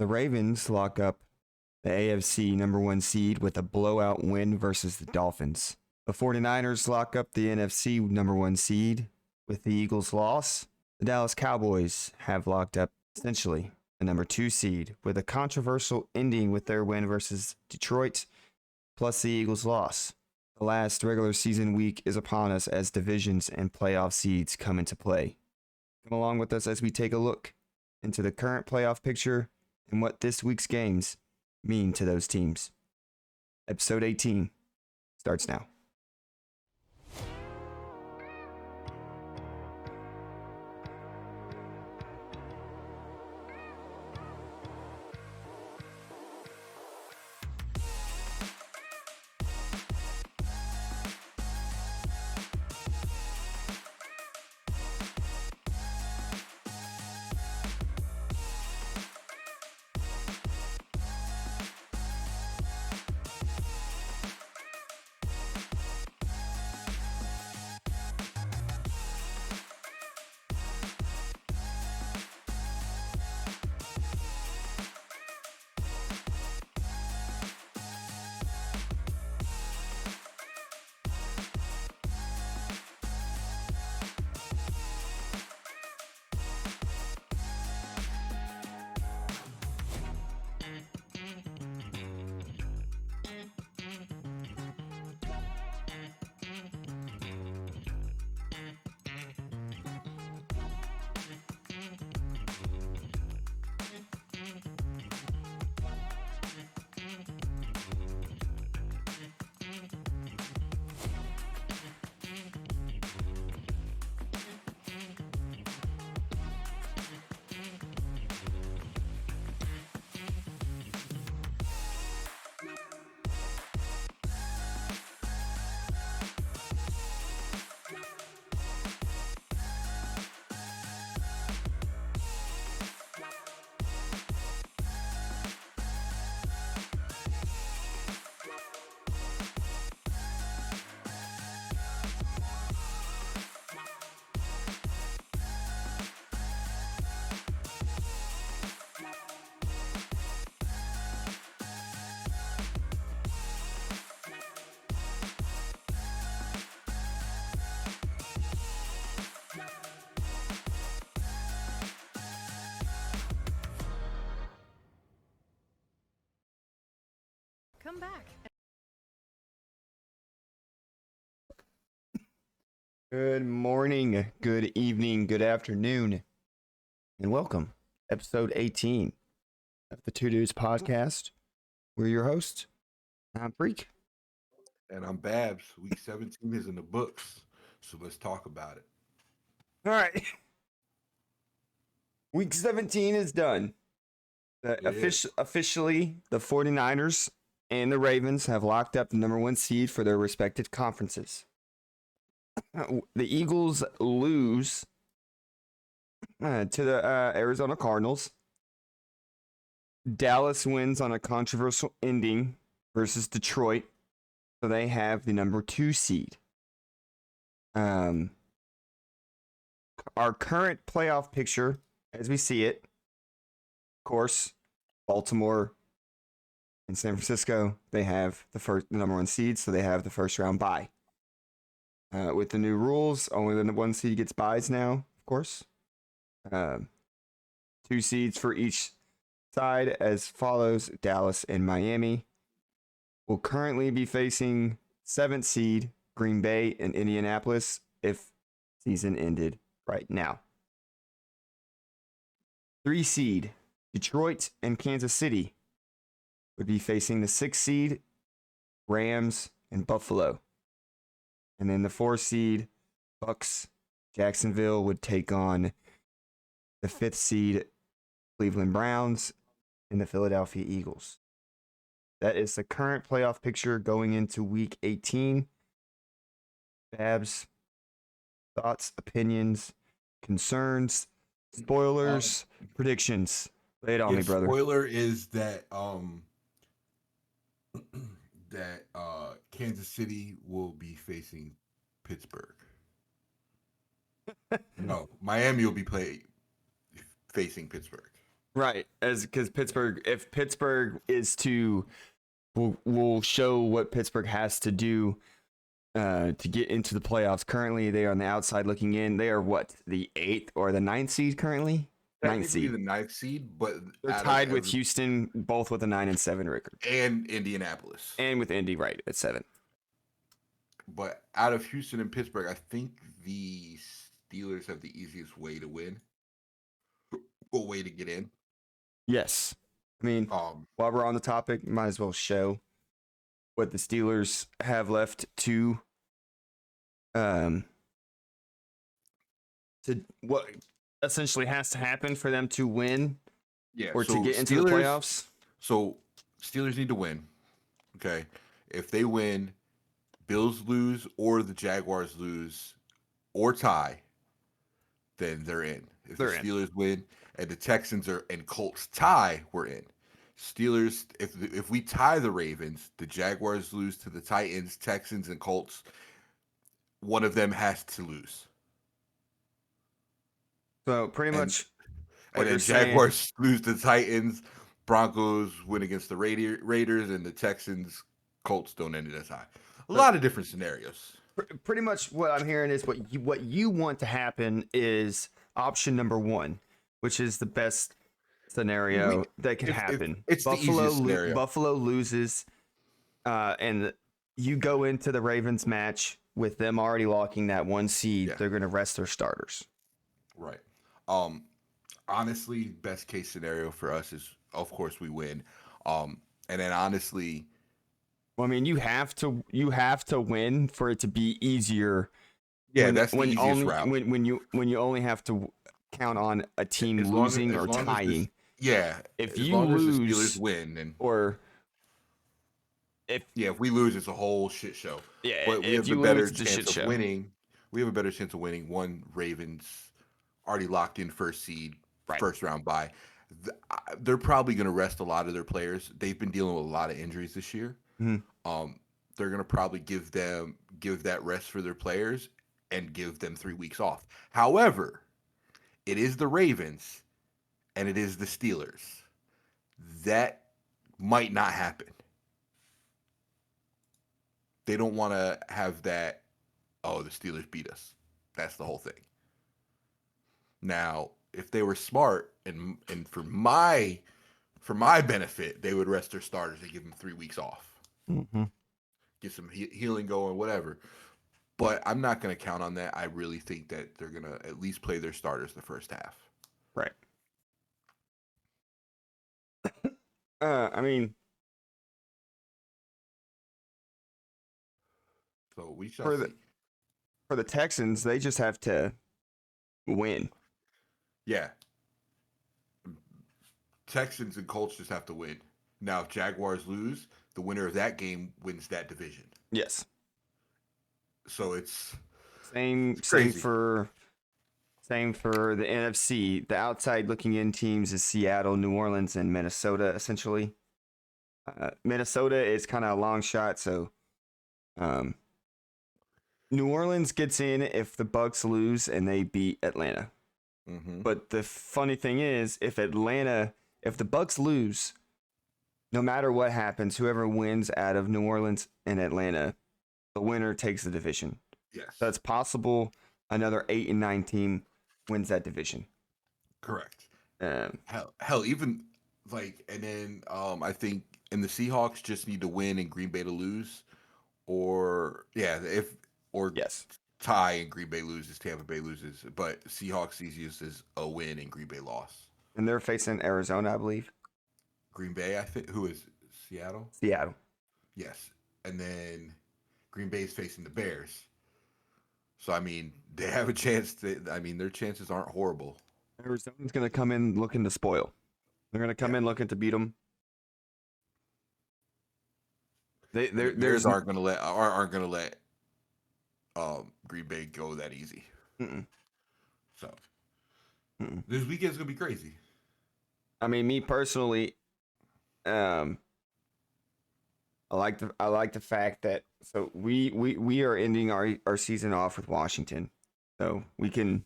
The Ravens lock up the AFC number one seed with a blowout win versus the Dolphins. The 49ers lock up the NFC number one seed with the Eagles' loss. The Dallas Cowboys have locked up essentially the number two seed with a controversial ending with their win versus Detroit, plus the Eagles' loss. The last regular season week is upon us as divisions and playoff seeds come into play. Come along with us as we take a look into the current playoff picture and what this week's games mean to those teams. Episode 18 starts now. Come back. Good morning, good evening, good afternoon, and welcome. Episode 18 of the Two Dudes Podcast. We're your hosts. I'm Freak. And I'm Babs. Week 17 is in the books, so let's talk about it. All right. Week 17 is done. Officially, the 49ers and the Ravens have locked up the number one seed for their respective conferences. The Eagles lose to the Arizona Cardinals. Dallas wins on a controversial ending versus Detroit, so they have the number two seed. Our current playoff picture, as we see it, of course, Baltimore and San Francisco, they have the number one seed, so they have the first round bye. With the new rules, only the one seed gets byes now, of course. Two seeds for each side as follows. Dallas and Miami will currently be facing 7th seed Green Bay and Indianapolis if season ended right now. 3 seed Detroit and Kansas City would be facing the 6th seed Rams and Buffalo. And then the 4 seed Bucks Jacksonville would take on the 5th seed Cleveland Browns and the Philadelphia Eagles. That is the current playoff picture going into week 18. Babs, thoughts, opinions, concerns, spoilers, predictions. Lay it on me, brother. Spoiler is that Kansas City will be facing Pittsburgh. No, Miami will be facing Pittsburgh. Right, as because Pittsburgh, if Pittsburgh is to, will show what Pittsburgh has to do to get into the playoffs. Currently, they are on the outside looking in. They are what, the 8th or the ninth seed currently? Ninth Technically seed. the ninth seed, but They're out of tied with Houston, both with a 9-7 record, and Indianapolis. and with Indy right at 7. But out of Houston and Pittsburgh, I think the Steelers have the easiest way to win, or way to get in. Yes, I mean, Um, while we're on the topic, might as well show what the Steelers have left um to what essentially has to happen for them to win yeah, or so to get into the playoffs. So Steelers need to win. Okay, if they win, Bills lose or the Jaguars lose or tie, then they're in. If They're the in. Steelers win and the Texans are and Colts tie, we're in. Steelers, if we tie the Ravens, the Jaguars lose to the Titans, Texans, and Colts, one of them has to lose. So pretty And much what and you're then saying, Jaguars lose to the Titans, Broncos win against the Raiders, and the Texans, Colts don't end it as high. A lot of different scenarios. pretty much what I'm hearing is what you want to happen is option number 1, which is the best scenario that could happen. It's the easiest scenario. Buffalo loses, and you go into the Ravens match with them already locking that 1 seed. Yeah. They're going to rest their starters. Right. Honestly, best case scenario for us is, of course, we win. And then honestly, Well, I mean, you have to win for it to be easier. yeah, that's the easiest route. When you only have to count on a team losing or tying. If you lose, the Steelers win, and or if we lose, it's a whole shit show. Yeah, But we if have you a better lose, it's a chance shit of show. winning. We have a better chance of winning. One, Ravens already locked in first seed, Right. first round bye. They're probably going to rest a lot of their players. They've been dealing with a lot of injuries this year. Mhm. They're going to probably give that rest for their players and give them 3 weeks off. However, it is the Ravens and it is the Steelers. That might not happen. They don't want to have that, oh, the Steelers beat us. That's the whole thing. Now, if they were smart and for my benefit, they would rest their starters and give them 3 weeks off. Mm-hmm. Get some healing going, whatever. But I'm not going to count on that. I really think that they're going to at least play their starters the first half. Right. I mean, so we shall see. For the Texans, they just have to win. Yeah. Texans and Colts just have to win. Now, if Jaguars lose, the winner of that game wins that division. Yes. So it's same for the NFC. The outside looking in teams is Seattle, New Orleans, and Minnesota. Essentially, Minnesota is kind of a long shot. So, New Orleans gets in if the Bucks lose and they beat Atlanta. Mm-hmm. But the funny thing is, if the Bucks lose, no matter what happens, whoever wins out of New Orleans and Atlanta, the winner takes the division. Yes. So it's possible another 8 and 9 team wins that division. Correct. Hell, even and then I think the Seahawks just need to win and Green Bay to lose, yes, tie and Green Bay loses, Tampa Bay loses, but Seahawks easiest is a win and Green Bay loss. And they're facing Arizona, I believe. Green Bay, I think. Who is Seattle? Seattle. Yes, and then Green Bay is facing the Bears. So I mean, they have a chance. Their chances aren't horrible. Arizona's going to come in looking to spoil. They're going to come in looking to beat them. The Bears aren't going to let Green Bay go that easy. Mm-mm. So this weekend's going to be crazy. I mean, me personally, I like the fact that we are ending our season off with Washington, so we can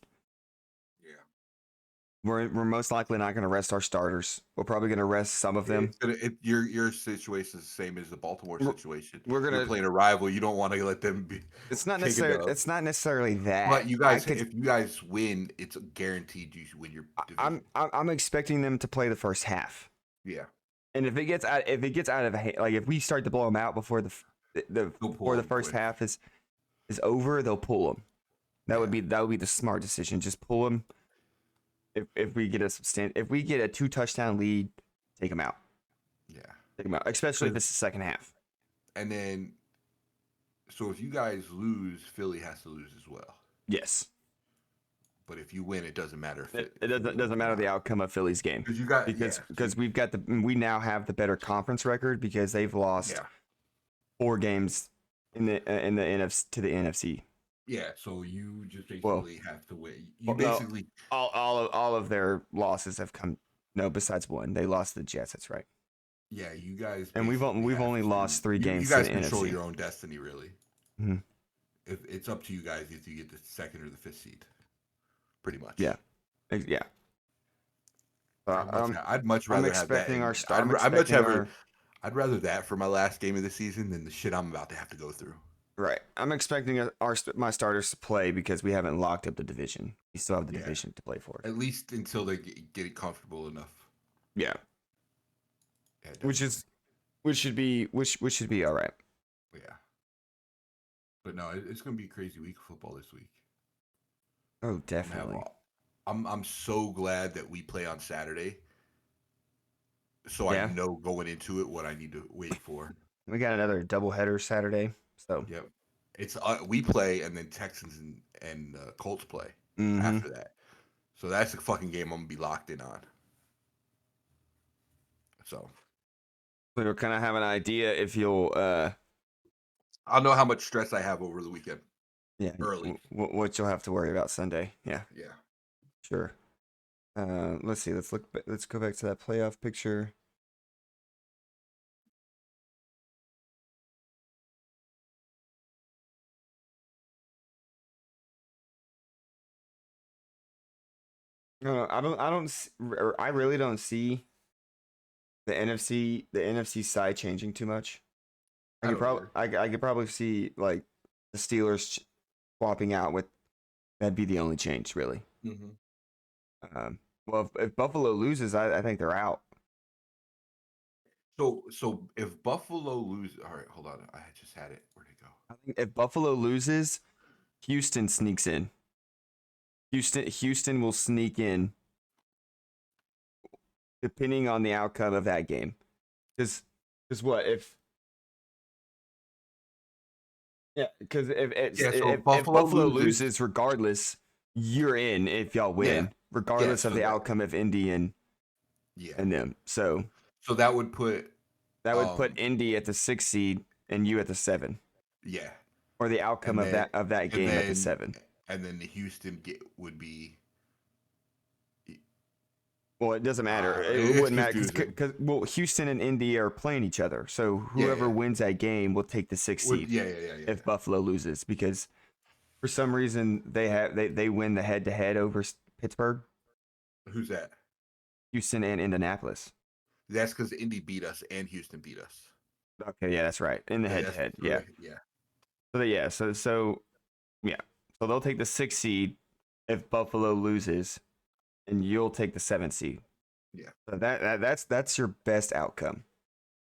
we're most likely not going to rest our starters. We're probably going to rest some of them. It's gonna, your situation is the same as the Baltimore We're- situation. we're You're gonna. playing a rival. You don't want to let them be. It's not take a necessarily. dub. It's not necessarily that. But you I guys, could. if you guys win, it's guaranteed you win your division. I'm expecting them to play the first half. Yeah. And if it gets out of like if we start to blow them out before the They'll pull before the them first quick. half is over, they'll pull them. That would Yeah. be the smart decision. Just pull them. If we get if we get a 2 touchdown lead, take them out. Yeah. Take them out, especially if it's the second half. And then, so if you guys lose, Philly has to lose as well. Yes. But if you win, it doesn't matter. If It doesn't matter the outcome of Philly's game because you got because we now have the better conference record because they've lost 4 games in the NFC to the NFC. Yeah, so you just basically have to win. You well, basically all of their losses have come. No, besides one, they lost to the Jets. That's right. Yeah, you guys. And we've only lost 3 games. You guys to the control NFC. your own destiny, really. Mm-hmm. If it's up to you guys if you get the 2nd or the 5th seed, pretty much. Yeah, yeah. I'd much rather have that. I'd rather that for my last game of the season than the shit I'm about to have to go through. Right. I'm expecting my starters to play because we haven't locked up the division. We still have the division to play for. At least until they get it comfortable enough. Yeah. Which should be all right. Yeah. But no, it's going to be a crazy week of football this week. Oh, definitely. I'm so glad that we play on Saturday. So I know going into it what I need to wait for. We got another doubleheader Saturday. So yep, it's we play and then Texans and Colts play after that. So that's a fucking game I'm gonna be locked in on. So we'll kind of have an idea if you'll. I'll know how much stress I have over the weekend. Yeah, early. What you'll have to worry about Sunday. Yeah. Yeah. Sure. Let's see. Let's go back to that playoff picture. No, I really don't see the NFC side changing too much. I could probably see like the Steelers swapping out with that'd be the only change really. Mm-hmm. Well, if Buffalo loses, I think they're out. So if Buffalo loses, all right, hold on, I just had it. Where'd it go? I think if Buffalo loses, Houston sneaks in. Houston will sneak in, depending on the outcome of that game. Because what if? Yeah, because if Buffalo loses, regardless, you're in if y'all win, regardless of the outcome of Indy and them. So that would put Indy at the 6 seed and you at the 7. Yeah. Or the outcome of that game at the 7. And then the Houston would be. Well, it doesn't matter. It wouldn't matter because Houston and Indy are playing each other. So whoever wins that game will take the 6th seed. If Buffalo loses, because for some reason they win the head-to-head over Pittsburgh. Who's that? Houston and Indianapolis. That's because Indy beat us and Houston beat us. Okay, yeah, that's right. In the head-to-head, yeah. So they'll take the 6th seed if Buffalo loses, and you'll take the 7th seed. Yeah. So that's your best outcome.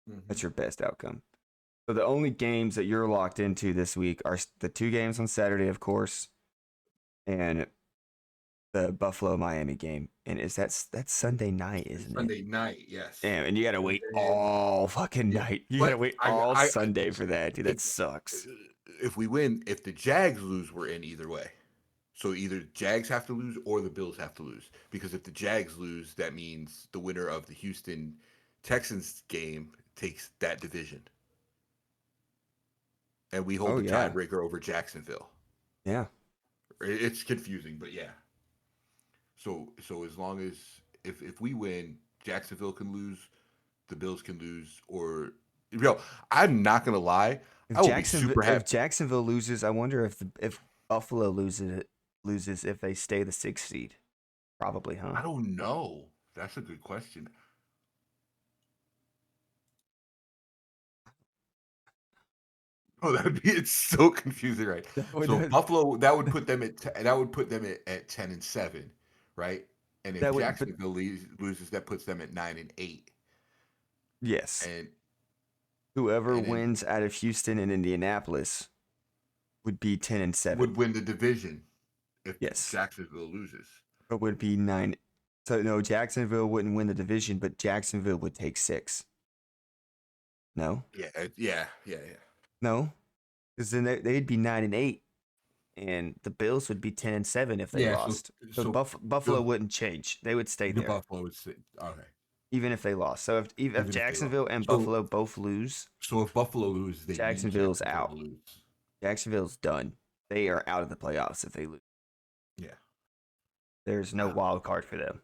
Mm-hmm. That's your best outcome. So the only games that you're locked into this week are the 2 games on Saturday, of course, and the Buffalo-Miami game. And that's Sunday night, isn't it? Sunday night, yes. Damn, and you gotta wait all fucking night. You gotta wait all Sunday for that, dude. That sucks. If we win, if the Jags lose, we're in either way. So either Jags have to lose or the Bills have to lose. Because if the Jags lose, that means the winner of the Houston Texans game takes that division. And we hold the tiebreaker over Jacksonville. Yeah. It's confusing, but yeah. So as long as if we win, Jacksonville can lose, the Bills can lose, or I'm not gonna lie. I will be super happy. If Jacksonville loses, I wonder if Buffalo loses if they stay the 6th seed. Probably, huh? I don't know. That's a good question. Oh, it's so confusing, right? That would So Buffalo, that would put them at 10-7, right? And if that would but Jacksonville loses, that puts them at 9-8. yes. And Whoever and then wins out of Houston and Indianapolis would be 10-7. would win the division if Yes. Jacksonville loses. But would be 9. So no, Jacksonville wouldn't win the division, but Jacksonville would take 6. No? Yeah. No? Because then they'd be 9-8, and the Bills would be 10-7 if they Yeah, lost. So so Buffalo wouldn't change; they would stay the there Buffalo is okay. even if they lost. So if Even if they lost. Jacksonville and Buffalo both lose, So if Buffalo loses, they need Jacksonville's Jacksonville to out. lose. Jacksonville's done. They are out of the playoffs if they lose. Yeah. There's no Wow. wild card for them.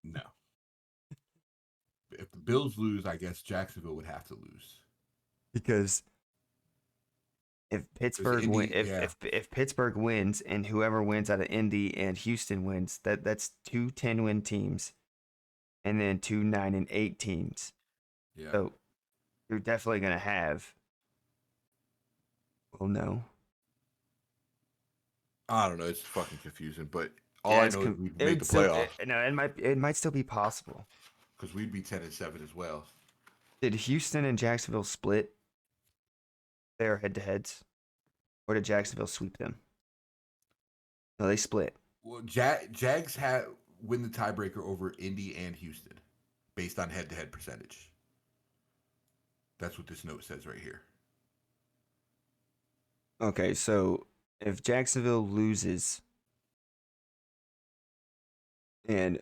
No. If the Bills lose, I guess Jacksonville would have to lose. Because if Pittsburgh if Pittsburgh wins and whoever wins out of Indy and Houston wins, that's 2 10-win teams and then 2 9-8 teams. Yeah. So you're definitely gonna have. Well, no. I don't know. It's fucking confusing, but all I know is we'd make the playoffs No, it might still be possible. because we'd be 10-7 as well. Did Houston and Jacksonville split their head-to-heads, or did Jacksonville sweep them? No, they split. Well, Jags win the tiebreaker over Indy and Houston based on head-to-head percentage. That's what this note says right here. Okay, so if Jacksonville loses and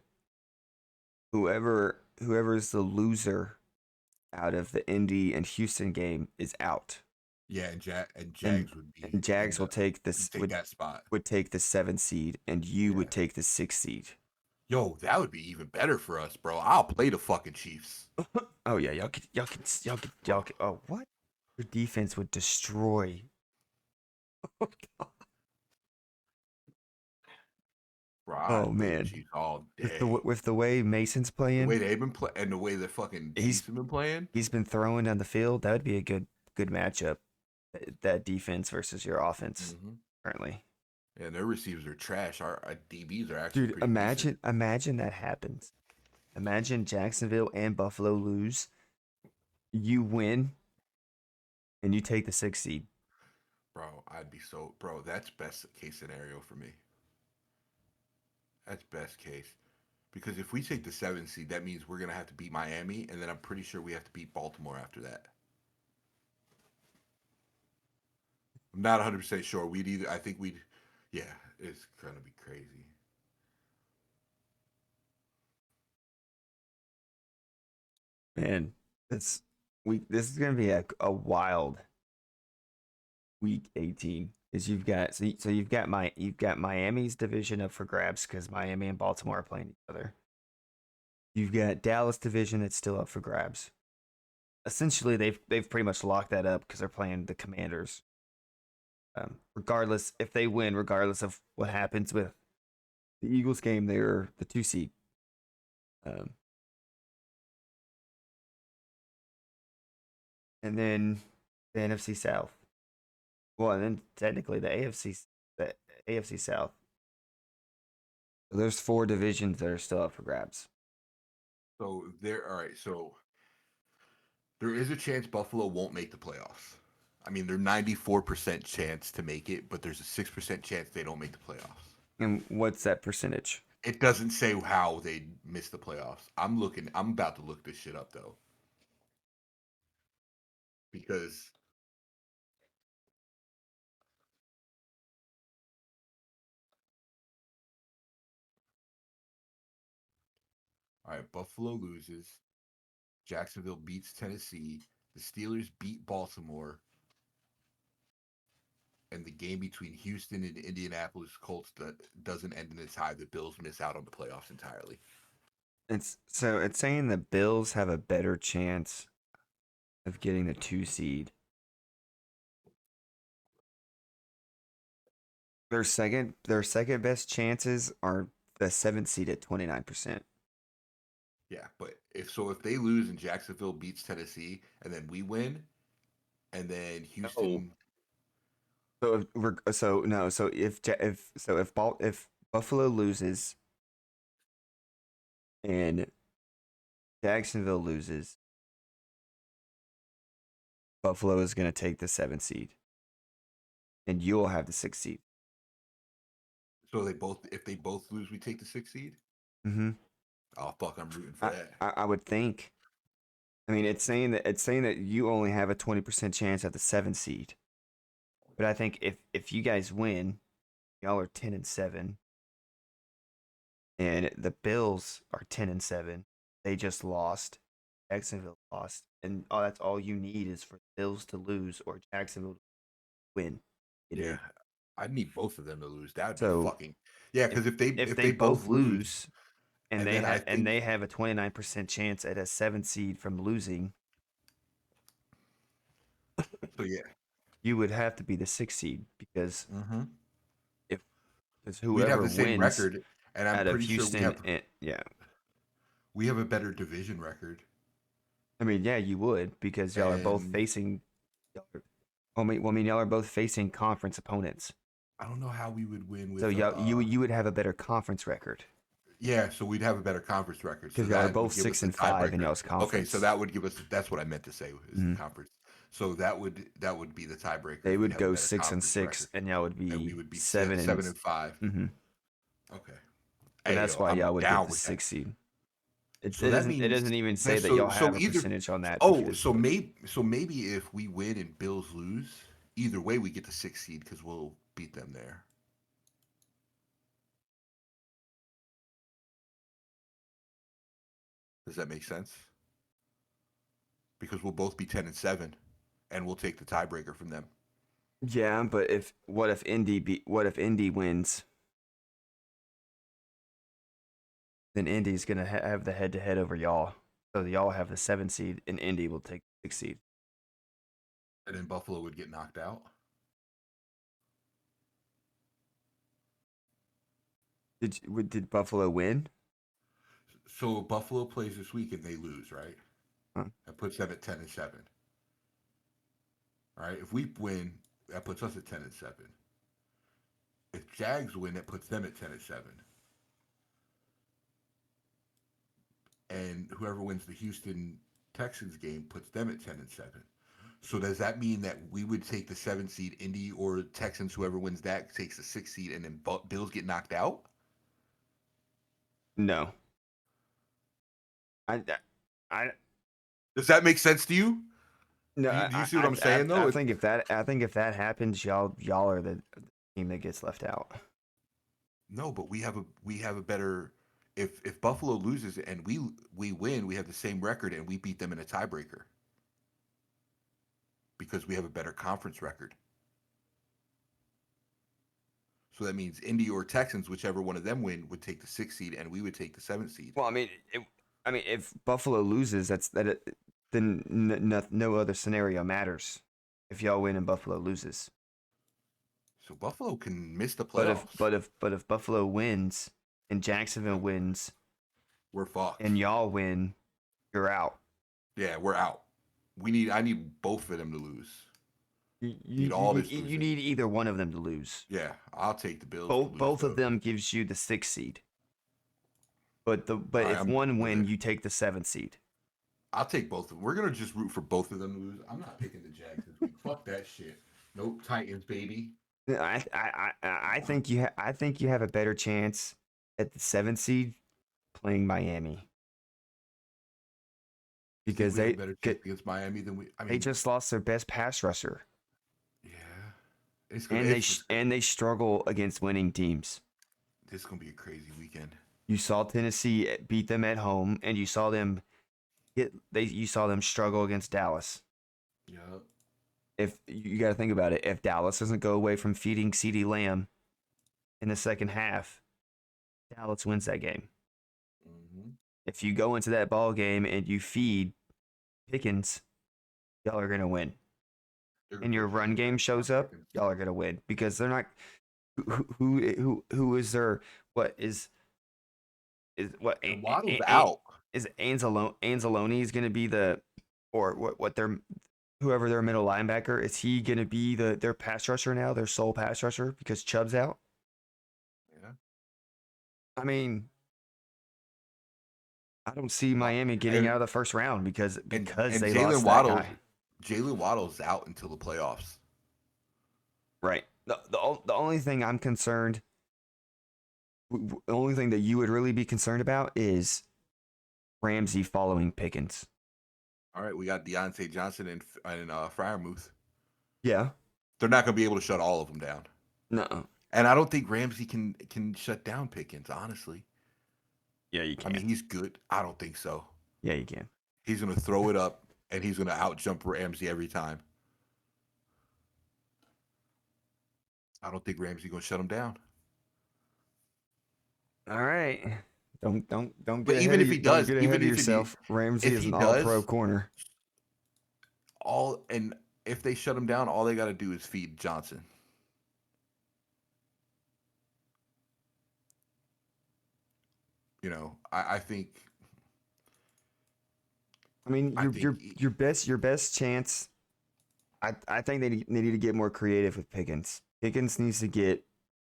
whoever's the loser out of the Indy and Houston game is out. Yeah, and Jags would be. And Jags will take this that spot. Would take the 7th seed, and you would take the 6th seed. Yo, that would be even better for us, bro. I'll play the fucking Chiefs. Oh yeah, y'all could. Oh what? Your defense would destroy. Oh god. Bro, Oh man, Chiefs all day. with the way Mason's playing, the way they've been playing, and the way the fucking Chiefs have been playing, he's been throwing down the field. That would be a good matchup. That defense versus your offense currently. Yeah, their receivers are trash. Our DBs are actually Dude, imagine that happens. Imagine Jacksonville and Buffalo lose. You win, and you take the 6th seed. Bro, bro, that's best case scenario for me. That's best case. Because if we take the 7th seed, that means we're going to have to beat Miami, and then I'm pretty sure we have to beat Baltimore after that. I'm not 100% sure. Yeah, it's going to be crazy. Man, this is going to be a wild week 18. Is you've got Miami's division up for grabs because Miami and Baltimore are playing each other. You've got Dallas division that's still up for grabs. Essentially, they've pretty much locked that up because they're playing the Commanders. Regardless if they win, regardless of what happens with the Eagles game, they're the 2 seed. And then the NFC South. Well, and then technically the AFC South. So there's 4 divisions that are still up for grabs. So all right. So there is a chance Buffalo won't make the playoffs. I mean, they're 94% chance to make it, but there's a 6% chance they don't make the playoffs. And what's that percentage? It doesn't say how they miss the playoffs. I'm about to look this shit up though. Because all right, Buffalo loses. Jacksonville beats Tennessee. The Steelers beat Baltimore. And the game between Houston and Indianapolis Colts that doesn't end in a tie. The Bills miss out on the playoffs entirely. It's saying the Bills have a better chance of getting the 2 seed. Their second best chances are the 7th seed at 29%. Yeah, but if they lose and Jacksonville beats Tennessee, and then we win, and then Houston. So if if Buffalo loses and Jacksonville loses, Buffalo is going to take the 7th seed, and you'll have the 6th seed. So if they both lose, we take the 6th seed. Mm-hmm. Oh fuck, I'm rooting for that. I would think. I mean, it's saying that you only have a 20% chance at the 7th seed, but I think if you guys win, y'all are 10-7, and the Bills are 10-7. They just lost. Jacksonville lost, and that's all you need is for Bills to lose or Jacksonville to win. Yeah, I need both of them to lose. That would So, be fucking because if they both both lose, and then I think they have a 29% chance at a 7th seed from losing, so. Yeah, you would have to be the 6th seed because if because we'd have whoever the same wins record, and I'm out of pretty sure Houston, we have a better division record. I mean, yeah, you would because y'all are both And facing. I mean, y'all are both facing conference opponents. I don't know how we would win with. So you would have a better conference record Yeah, so we'd have a better conference record. So because y'all are that would both give us 6 the and 5 in tiebreaker. y'all's conference. Okay, so that would give us. That's what I meant to say is Mhm. the conference. So that would be the tiebreaker. They if we would have a go better 6 and conference 6, record. and y'all would and we be would be 7 and 5. Mm-hmm. Okay. So Hey, that's yo, why I'm y'all would get down the with that. 6th seed. So that means It doesn't even say that y'all have a either. percentage on that. Oh, Because maybe if we win and Bills lose, either way we get the 6th seed because we'll beat them there. Does that make sense? Because we'll both be 10-7, and we'll take the tiebreaker from them. yeah, but what if Indy wins? Then Indy's gonna have the head to head over y'all. So y'all have the 7th seed, and Indy will take the 6th seed. And then Buffalo would get knocked out. Did Buffalo win? So Buffalo plays this week and they lose, right? Huh. That puts them at 10-7. All right. If we win, that puts us at 10-7. If Jags win, that puts them at 10-7. And whoever wins the Houston Texans game puts them at 10-7. So does that mean that we would take the 7th seed, Indy or Texans, whoever wins that takes the 6th seed, and then Bills get knocked out? No. I Does that make sense to you? no. Do you see what I'm saying though? I think if that happens, y'all are the team that gets left out. No, but we have a better. If Buffalo loses and we win, we have the same record and we beat them in a tiebreaker because we have a better conference record. So that means Indy or Texans, whichever one of them win, would take the 6th seed and we would take the 7th seed. Well, I mean, if Buffalo loses, then no other scenario matters. If y'all win and Buffalo loses, So Buffalo can miss the playoffs. but if Buffalo wins and Jacksonville wins, we're fucked. And y'all win, you're out. Yeah, we're out. I need both of them to lose. You need either one of them to lose. Yeah, I'll take the Bills. Both of them gives you the 6th seed. But if one win, you take the 7th seed. I'll take both of them. We're gonna just root for both of them to lose. I'm not picking the Jags this week. Fuck that shit. Nope, Titans, baby. I think you have a better chance at the 7th seed playing Miami. Because they have a better chance against Miami than we. I mean, they just lost their best pass rusher. Yeah, and they struggle against winning teams. This is gonna be a crazy weekend. You saw Tennessee beat them at home, and you saw them struggle against Dallas. Yeah. If you got to think about it, if Dallas doesn't go away from feeding CeeDee Lamb in the second half, Dallas wins that game. Mm-hmm. If you go into that ball game and you feed Pickens, y'all are gonna win. And your run game shows up, y'all are gonna win because they're not. Who is their what is is what And Waddle's out. is Anzalone is going to be the or what their whoever their middle linebacker is he going to be their pass rusher now, their sole pass rusher because Chubb's out? Yeah. I mean, I don't see Miami getting And out of the first round because and they Jalen lost that Waddle, guy. Jalen Waddle's out until the playoffs. Right. The only thing I'm concerned, the only thing that you would really be concerned about is Ramsey following Pickens. All right, we got Deontay Johnson and Fryermuth. Yeah. They're not going to be able to shut all of them down. No. And I don't think Ramsey can shut down Pickens, honestly. Yeah, you I can. mean, he's good. I don't think so. Yeah, you can. He's going to throw it up, and he's going to outjump Ramsey every time. I don't think Ramsey's going to shut him down. All right. Don't But get even ahead if of he does, get ahead of yourself. Ramsey if is he an does, all-pro corner. if they shut him down, all they got to do is feed Johnson. You know, I think. I mean, I think your best chance. I think they need to get more creative with Pickens. Pickens needs to get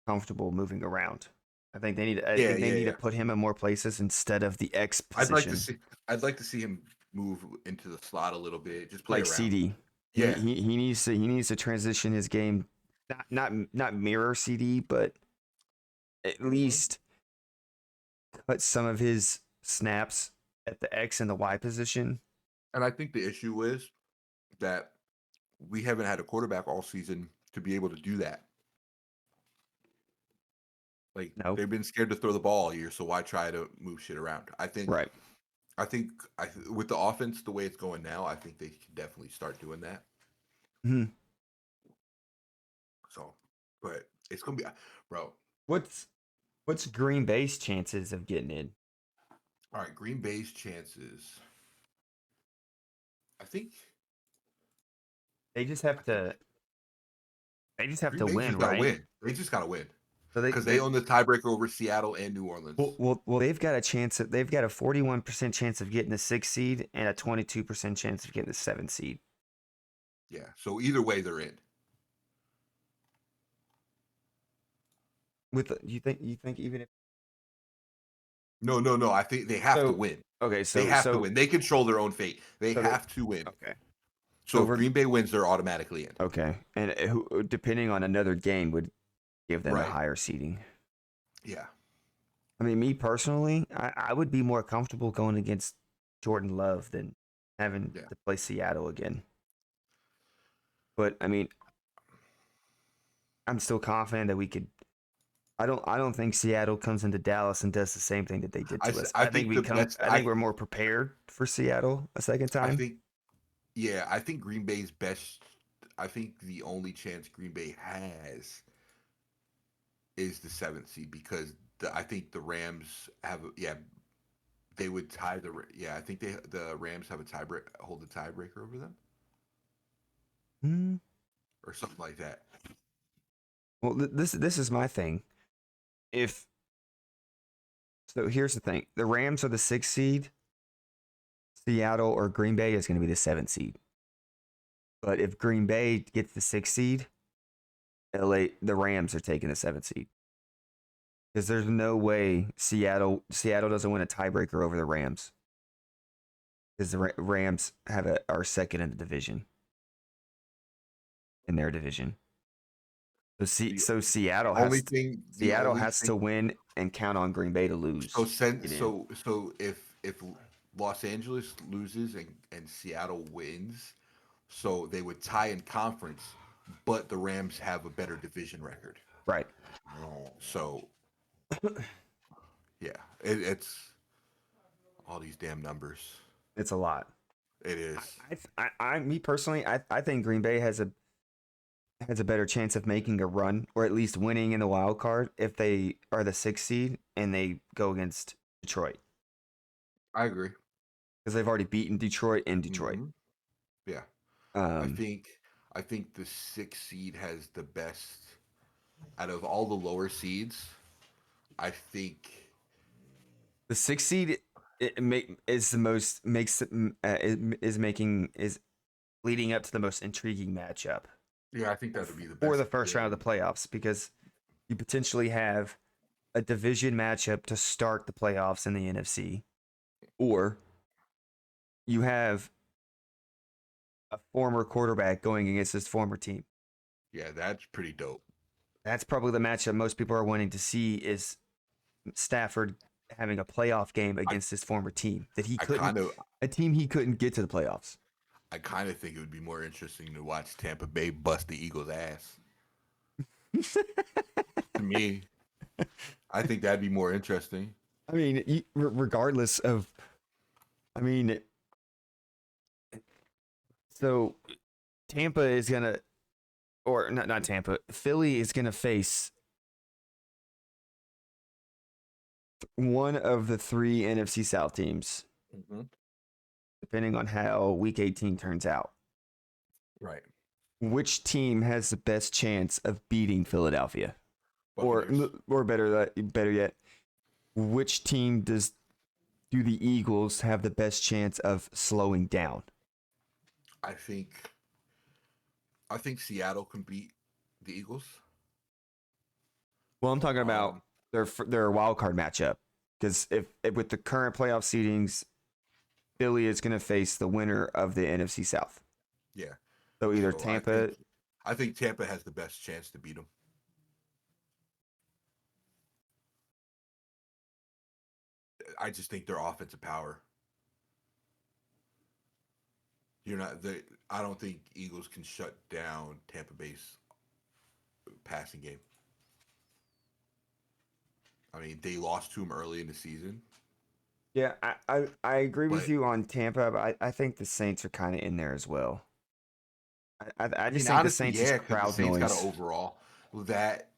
comfortable moving around. I think they need. I think they need to put him in more places instead of the X position. I'd like to see him move into the slot a little bit, just play like around. CD. Yeah, he needs to transition his game, not mirror CD, but at least cut some of his snaps at the X and the Y position. and I think the issue is that we haven't had a quarterback all season to be able to do that. Like Nope. they've been scared to throw the ball all year, so why try to move shit around? I think with the offense the way it's going now, I think they can definitely start doing that. Mm-hmm. So, but it's gonna be, bro. What's Green Bay's chances of getting in? All right, Green Bay's chances. I think They just have to. They just have to Green Bay win, just gotta right? win. They just gotta win So because they own the tiebreaker over Seattle and New Orleans. Well, they've got a chance. They've got a 41% chance of getting the 6th seed and a 22% chance of getting the 7th seed. Yeah. So either way, they're in. With you think even if No. I think they have to win. Okay, they have to win. They control their own fate. They have to win. Okay. So if Green Bay wins, they're automatically in. Okay, and who, depending on another game, would give them a higher seeding. Yeah. I mean, me personally, I would be more comfortable going against Jordan Love than having to play Seattle again. But I mean, I'm still confident that we could. I don't think Seattle comes into Dallas and does the same thing that they did to us. I think we're more prepared for Seattle a second time. I think Green Bay's best. I think the only chance Green Bay has is the 7th seed because I think the Rams have. They would tie the. Yeah, I think the Rams have hold the tiebreaker over them. Or something like that. Well, this is my thing. So here's the thing: the Rams are the 6th seed. Seattle or Green Bay is going to be the 7th seed. But if Green Bay gets the 6th seed, the Rams are taking the 7th seed. Because there's no way Seattle doesn't win a tiebreaker over the Rams. Because the Rams are second in the division. In their division. So Seattle has to win and count on Green Bay to lose. So if Los Angeles loses and Seattle wins, so they would tie in conference, but the Rams have a better division record. Right. So yeah, it's all these damn numbers. It's a lot. It is. Me personally, I think Green Bay has a better chance of making a run or at least winning in the wild card if they are the 6th seed and they go against Detroit. I agree. Because they've already beaten Detroit in Detroit. Mm-hmm. Yeah. I think the 6th seed has the best out of all the lower seeds. I think The 6 seed is the most makes is making is leading up to the most intriguing matchup Yeah, I think that would be the for best. the first round of the playoffs because you potentially have a division matchup to start the playoffs in the NFC, or you have a former quarterback going against his former team. Yeah, that's pretty dope. That's probably the matchup most people are wanting to see is Stafford having a playoff game I, against his former team that he I couldn't kind of, a team he couldn't get to the playoffs. I kind of think it would be more interesting to watch Tampa Bay bust the Eagles' ass. To me, I think that'd be more interesting. I mean, regardless of, I mean, so Tampa is gonna, or not Tampa, Philly is gonna face one of the three NFC South teams, Mm-hmm. depending on how Week 18 turns out. Right. Which team has the best chance of beating Philadelphia, or Buccaneers. better yet, which team do the Eagles have the best chance of slowing down? I think, I think Seattle can beat the Eagles. Well, I'm talking about Um, their wild card matchup because if with the current playoff seedings, Philly is going to face the winner of the NFC South. yeah. So either So Tampa, I think Tampa has the best chance to beat them. I just think their offensive power. You're not the. I don't think Eagles can shut down Tampa Bay's passing game. I mean, they lost to him early in the season, yeah, I agree with but you on Tampa, but I think the Saints are kind of in there as well. I I just mean, think the honestly, Saints is yeah, because the crowd Saints got an noise overall that.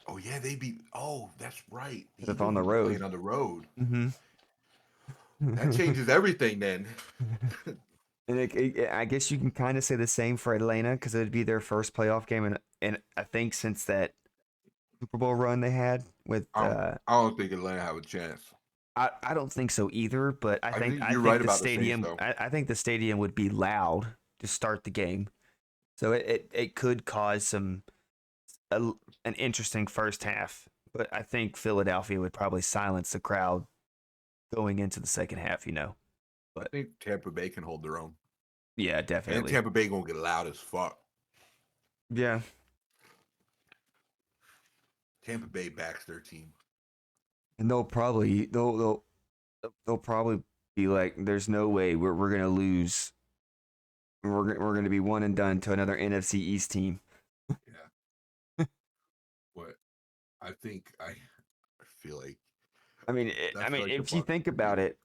Oh yeah, they beat. Oh, that's right. The if on Eagles the will be road. playing on the road. Mm-hmm. That changes everything. Then And I guess you can kind of say the same for Atlanta because it'd be their first playoff game, and I think since that Super Bowl run they had with I don't. I don't think Atlanta have a chance. I don't think so either, but I think I you're think right the about the Saints, stadium though. I think the stadium would be loud to start the game. So it could cause an interesting first half. But I think Philadelphia would probably silence the crowd going into the second half, I But think Tampa Bay can hold their own, yeah, and definitely. Tampa Bay gonna get loud as fuck. Yeah. Tampa Bay backs their team. And they'll probably be like, there's no way we're gonna lose. We're gonna be one and done to another NFC East team. Yeah, but I feel like I that's mean, like the if you Bucks think could beat about them. it,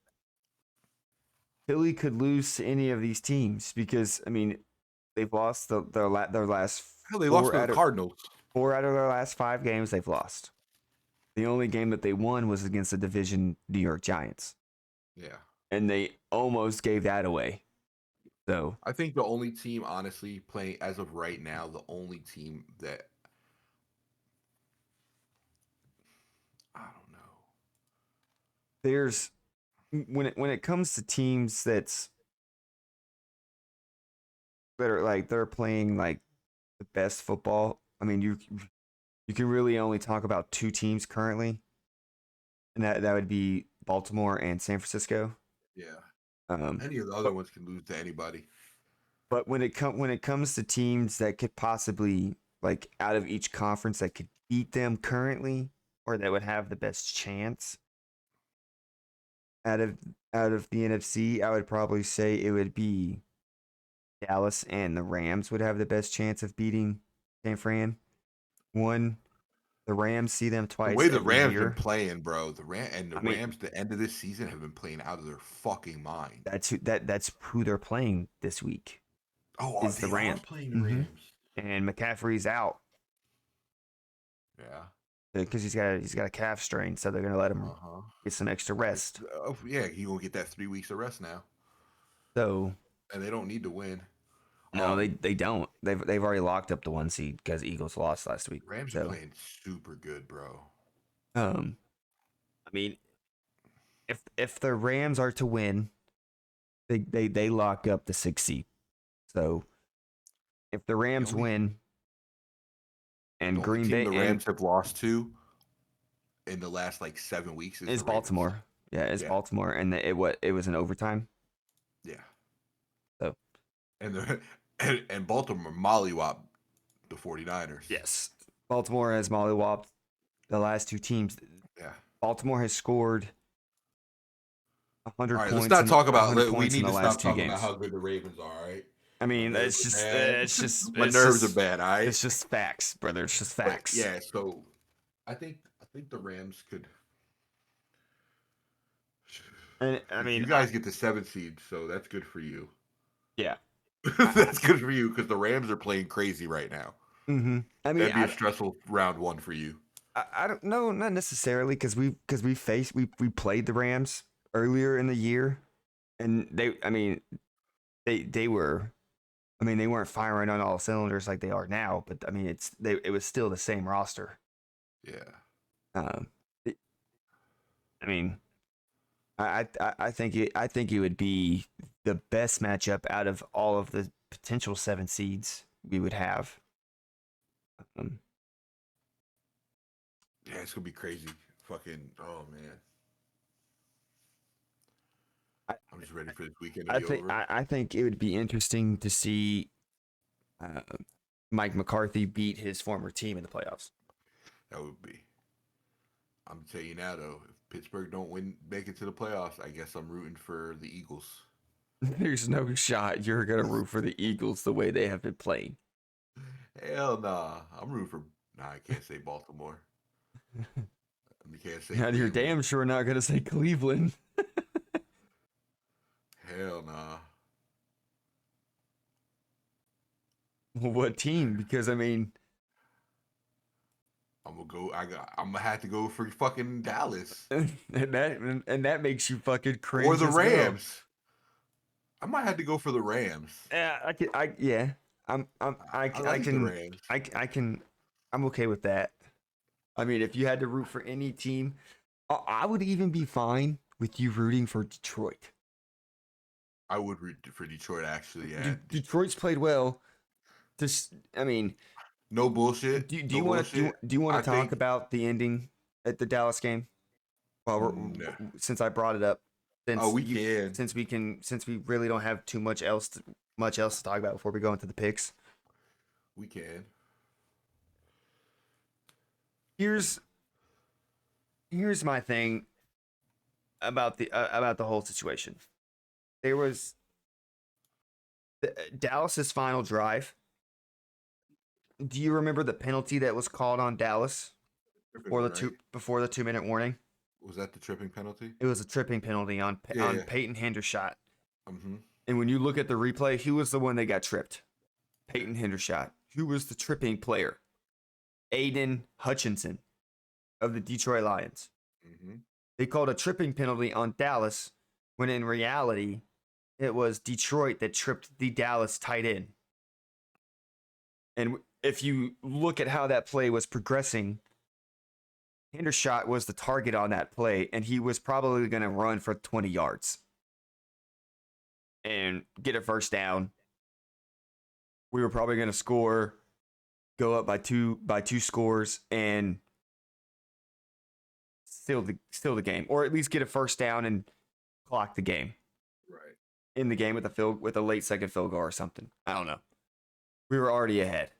Philly could lose to any of these teams because I mean, they've lost their last Hell, they lost four to the out of Cardinals. their last 5 games they've lost. The only game that they won was against the division New York Giants, Yeah, and they almost gave that away. So I think the only team, honestly, playing as of right now, the only team that I don't know. there's when it comes to teams that are like they're playing like the best football. I mean, you can really only talk about two teams currently, and that would be Baltimore and San Francisco. Yeah, Um, any of the other but ones can lose to anybody. when it comes to teams that could possibly like out of each conference that could beat them currently or that would have the best chance out of the NFC, I would probably say it would be Dallas and the Rams would have the best chance of beating San Fran. One, the Rams see them The twice way the every Rams been year. playing, bro, the I mean, Rams, the end of this season have been playing out of their fucking mind. that's who they're playing this week Oh, is the they are Rams. playing the Hmm. Rams. And McCaffrey's out Yeah. because he's got a calf strain, so they're gonna let him Uh huh. get some extra rest. Yeah, he gonna get that 3 weeks of rest now, So and they don't need to win. no, they don't. They've already locked up the 1 seed because Eagles lost last week. Rams are So playing super good, bro. um, I mean, if the Rams are to win, they lock up the 6th seed. So if the Rams win and The only Green team Bay the and Rams have lost to in the last like 7 weeks is is the Ravens. Baltimore. Yeah, it's Yeah. Baltimore, and it was an overtime. Yeah. So And the and Baltimore mollywop the 49ers. yes, Baltimore has mollywopped the last two teams. Yeah. Baltimore has scored 100 All right, let's points not talk about. 100 We points in need the to last stop two talking about games. how good the Ravens are. All right. I mean, My it's nerves just are bad. it's just My it's nerves just, are bad. All right. It's just facts, brother. It's just But facts. yeah. So I think the Rams could. And I mean, you guys get the 7th seed, so that's good for you. yeah, That's good for you because the Rams are playing crazy right now. I mean, That'd be a stressful round 1 for you. I don't know, not necessarily because we played the Rams earlier in the year, and they were, I mean, they weren't firing on all cylinders like they are now, but I mean, it was still the same roster. Yeah. I mean, I think it would be the best matchup out of all of the potential 7 seeds we would have. Yeah, it's gonna be crazy. Fucking oh man. I'm just ready for this weekend to be over. I think it would be interesting to see Mike McCarthy beat his former team in the playoffs. That would be. I'm telling you now though, if Pittsburgh don't make it to the playoffs, I guess I'm rooting for the Eagles. There's no shot you're gonna root for the Eagles the way they have been playing. Hell nah. I'm rooting for. Nah, I can't say Baltimore. I can't say. Now, you're damn sure not gonna say Cleveland. Hell nah. What team? Because I mean, I'm gonna go. I'm gonna have to go for fucking Dallas. and that makes you fucking crazy. Or the Rams. I might have to go for the Rams. Yeah, I can. I can. I'm okay with that. I mean, if you had to root for any team, I would even be fine with you rooting for Detroit. I would root for Detroit, actually. Yeah, Detroit's played well. I mean, no bullshit. Do you want to talk about the ending at the Dallas game? Well, since I brought it up, since we really don't have too much else to talk about before we go into the picks. We can. Here's my thing about the whole situation. There was Dallas's final drive. Do you remember the penalty that was called on Dallas before the 2-minute warning? Was that the tripping penalty? It was a tripping penalty on Peyton Hendershot. Mm-hmm. And when you look at the replay, who was the one that got tripped? Peyton Hendershot. Who was the tripping player? Aiden Hutchinson of the Detroit Lions. Mm-hmm. They called a tripping penalty on Dallas when in reality it was Detroit that tripped the Dallas tight end. And if you look at how that play was progressing, Hendershot was the target on that play, and he was probably going to run for 20 yards and get a first down. We were probably going to go up by two scores, and steal the game, or at least get a first down and clock the game. Right. In the game with a late second field goal or something. I don't know. We were already ahead.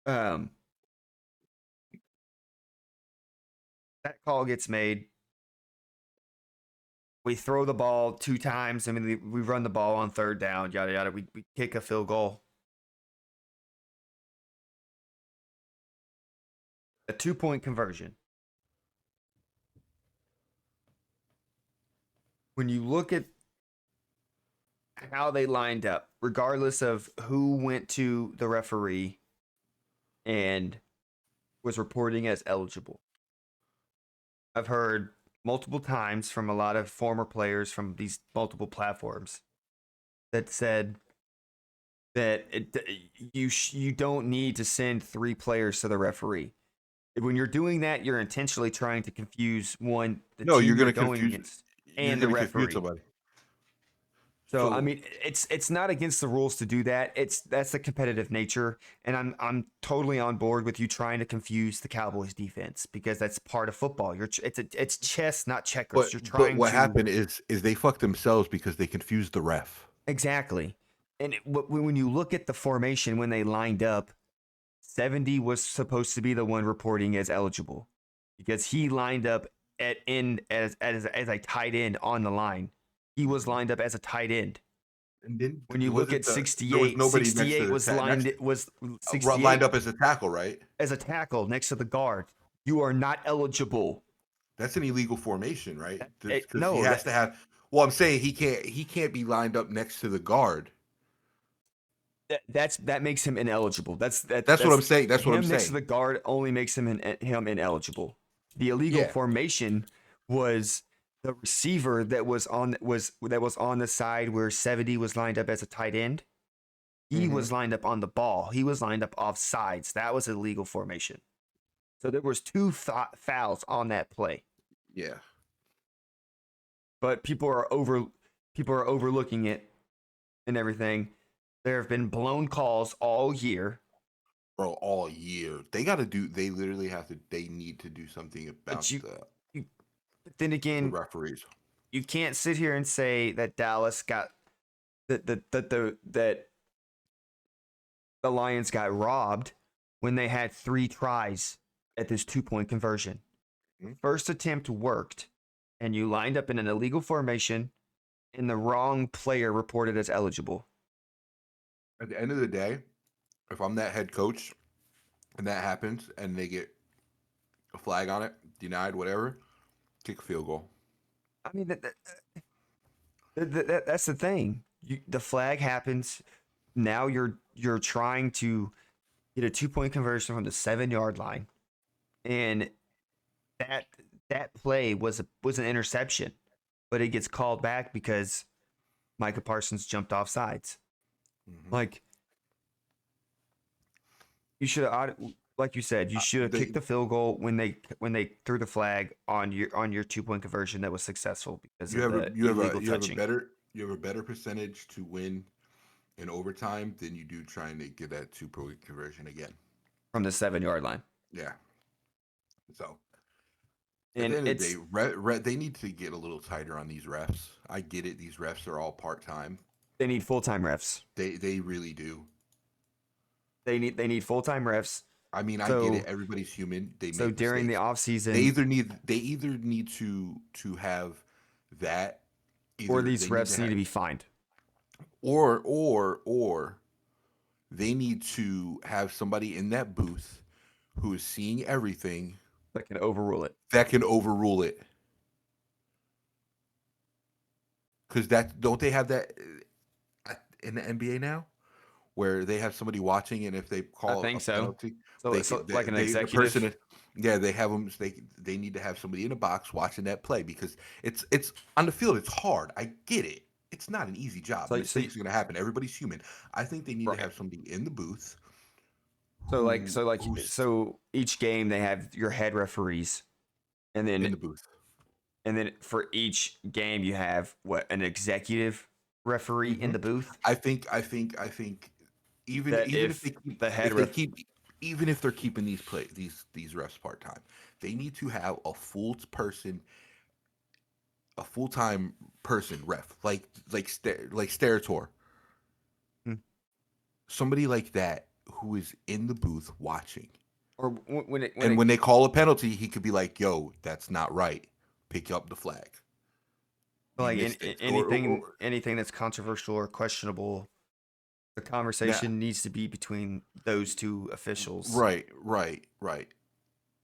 That call gets made. We throw the ball 2 times. I mean, we run the ball on 3rd down, yada, yada. We kick a field goal. A 2-point conversion. When you look at how they lined up, regardless of who went to the referee and was reporting as eligible, I've heard multiple times from a lot of former players from these multiple platforms that said that you don't need to send 3 players to the referee. when you're doing that, you're intentionally trying to confuse the No, team you're you're gonna going confuse. against You're and the gonna confuse referee. somebody. So I So, mean, it's not against the rules to do that. That's the competitive nature, and I'm totally on board with you trying to confuse the Cowboys defense because that's part of football. It's chess, not checkers. You're but trying what to happened is they fucked themselves because they confused the ref. exactly. And when you look at the formation when they lined up, 70 was supposed to be the one reporting as eligible because he lined up at end as a tight end on the line. He was lined up as a tight end. And then When you look at there was 68, nobody next to 68 the was lined next it was lined 68 up as a tackle, right? as a tackle next to the guard. You are not eligible. That's an illegal formation, right? Because he No, has to have. Well, I'm saying he can't be lined up next to the guard. that makes him ineligible. That's what I'm That's saying. That's what I'm him next to saying. the guard only makes him ineligible. The illegal Yeah. formation was the receiver that was on the side where 70 was lined up as a tight end. He Mhm. was lined up on the ball. He was lined up off sides. That was illegal formation. So there was two fouls on that play. Yeah. But people are overlooking it and everything. There have been blown calls all year. Bro, all year. They got to do. They literally have to. They need to do something about But you but then the again, referees. you can't sit here and say that Dallas got that the Lions got robbed when they had 3 tries at this 2-point conversion. Mhm. First attempt worked, and you lined up in an illegal formation, and the wrong player reported as eligible. At the end of the day, if I'm that head coach and that happens and they get a flag on it, denied, whatever, kick a field goal. I mean, that's the thing. The flag happens. Now you're trying to get a 2-point conversion from the 7-yard line, and that that play was an interception, but it gets called back because Micah Parsons jumped off sides. Mhm. Like you should have, like you said, you should have They, kicked the field goal when they threw the flag on your 2-point conversion that was successful because of the illegal touching you have a better percentage to win in overtime than you do trying to get that 2-point conversion again. from the 7-yard line. Yeah. So at And the end of the it's day, they need to get a little tighter on these refs. I get it; these refs are all part time. they need full-time refs. They really do. They need full-time refs. I mean, I get it. So Everybody's human. They so make during the mistakes. off They season, either need to have that. or Either these they need refs to need have to be fined. or they need to have somebody in that booth who is seeing everything That can overrule it. that can overrule it. Because that don't they have that in the NBA now, where they have somebody watching, and if they I call a think so. penalty, So, they so can like an the person, executive. yeah, they have them. They need to have somebody in the box watching that play because it's on the field. It's hard. I get it. It's not an easy job. So Mistakes are going to happen. Everybody's human. I think they need to right. have somebody in the booth So like who so like who's so each game they have your head referees, and in then the booth. for each game you have an executive referee in Hmm. the booth. I think even That even if if they keep the head if they ref keep even if they're keeping these refs part time, they need to have a full time person ref like Sterator, Hmm. somebody like that who is in the booth watching, or when and it when they call a penalty, he could be like, "Yo, that's not right. Pick up the flag. You like missed it." anything that's controversial or questionable, the Now, conversation needs to be between those two officials. right.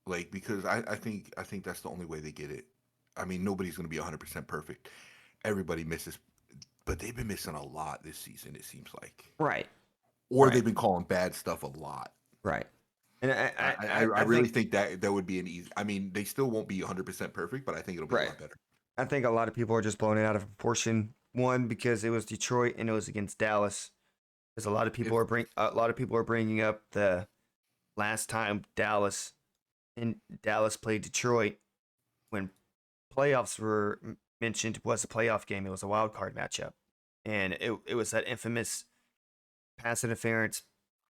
Like because I think that's the only way they get it. I mean, nobody's going to be 100% perfect. Everybody misses, but they've been missing a lot this season. It seems like, Right. or Right. they've been calling bad stuff a lot. Right. And I I really think think that would be an easy. I mean, they still won't be 100% perfect, but I think it'll be a right. lot better. I think a lot of people are just blowing it out of proportion. One, because it was Detroit and it was against Dallas. Because If a lot of people are bringing up the last time Dallas and Dallas played Detroit when playoffs were mentioned. Was a playoff game. It was a wild card matchup, and it was that infamous pass interference,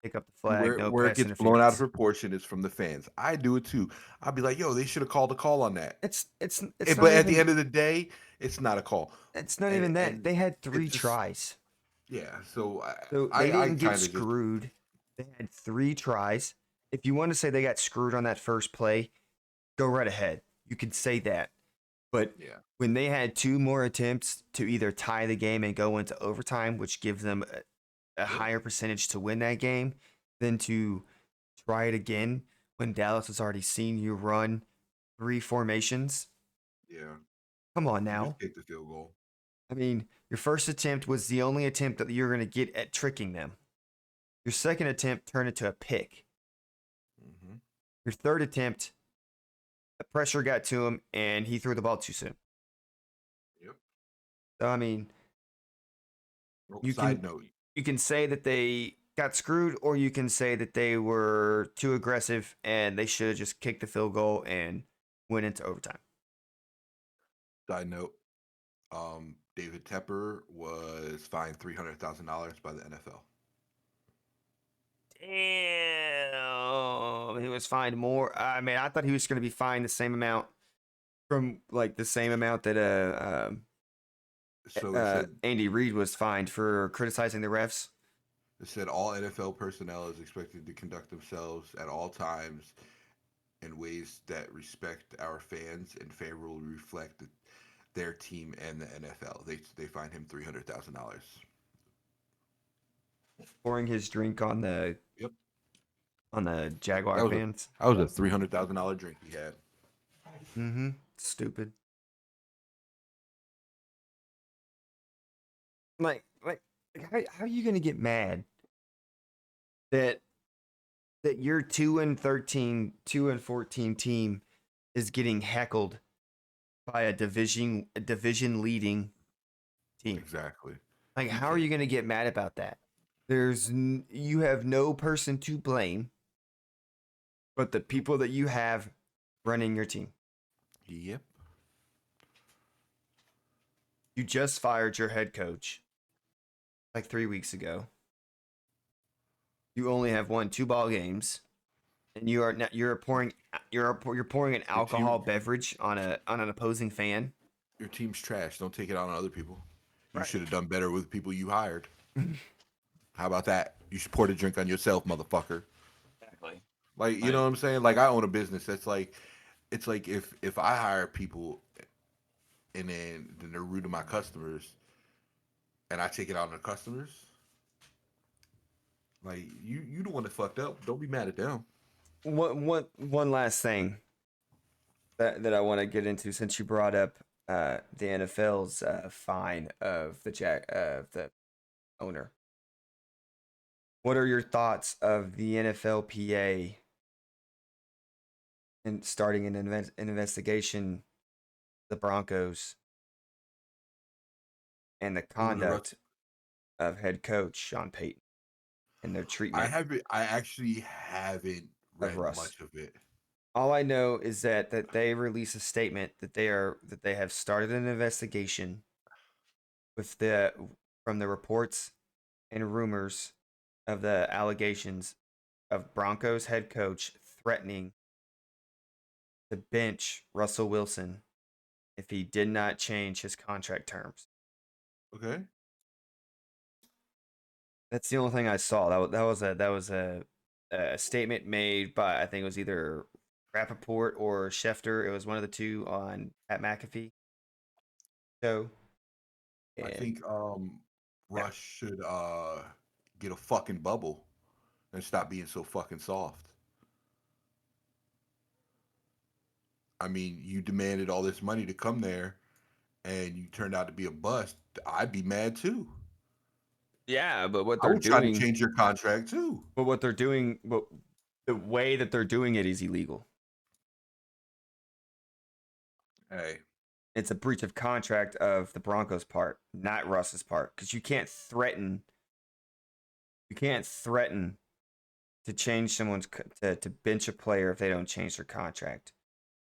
pick up the flag, no Where it pass gets blown out of interference. proportion is from the fans. I do it too. I'll be like, yo, they should have called a call on that. It's not But at the even end of the day, it's not a call. it's not And even that. and They had it 3 just tries. yeah. So So they I didn't get kind of just screwed. They had 3 tries. If you want to say they got screwed on that first play, go right ahead. You could say that. But yeah. when they had 2 more attempts to either tie the game and go into overtime, which gives them a Yep. higher percentage to win that game, than to try it again when Dallas has already seen you run 3 formations. Yeah. Come on You just now. kick the field goal. I mean, your first attempt was the only attempt that you're going to get at tricking them. Your second attempt turned into a pick. Hmm. Your third attempt, the pressure got to him and he threw the ball too soon. Yep. So I mean, Oh, you side can note. you can say that they got screwed, or you can say that they were too aggressive and they should have just kicked the field goal and went into overtime. Side note. David Tepper was fined $300,000 by the NFL. Damn, he was fined more. I mean, I thought he was going to be fined the same amount from like the same amount that So it said Andy Reid was fined for criticizing the refs. all NFL personnel is expected to conduct themselves at all times in ways that respect our fans and favorably reflect their team and the NFL. They fined him $300,000. Pouring his drink Yep, on the Jaguar that was fans. a $300,000 drink he had. Mm-hmm. Stupid. Like how are you gonna get mad that your 2-13, 2-14 team is getting heckled by a division leading team? Exactly. Like, You how are you can't. gonna get mad about that? You have no person to blame but the people that you have running your team. Yep. You just fired your head coach like 3 weeks ago. You only have won 2 ball games, and you are now you're pouring an Your team, alcohol beverage on an opposing fan. your team's trash. Don't take it out on other people. You Right. should have done better with the people you hired. How about that? You should pour the drink on yourself, motherfucker. Exactly. Like, you know Like, what I'm saying? Like, I own a business. That's like, it's like if I hire people and then they're rude to my customers, and I take it out on the customers, like you the one that fucked up. Don't be mad at them. one last thing that I want to get into since you brought up the NFL's fine of the owner. What are your thoughts of the NFLPA and starting an investigation the Broncos and the Who the Russ? conduct of head coach Sean Payton and their treatment I actually haven't of read Russ? much of it. All I know is that they release a statement that they have started an investigation with the from the reports and rumors of the allegations of Broncos head coach threatening to bench Russell Wilson if he did not change his contract terms. Okay. That's the only thing I saw. That was a statement made by, I think it was either Rappaport or Schefter. It was one of the two on Pat McAfee show. I And think yeah, Rush should get a fucking bubble and stop being so fucking soft. I mean, you demanded all this money to come there and you turned out to be a bust. I'd be mad too. yeah, but what I they're would try to doing, change your contract too. but the way that they're doing it is illegal. Hey, It's a breach of contract of the Broncos' part, not Russ's part, because you can't threaten to change to bench a player if they don't change their contract.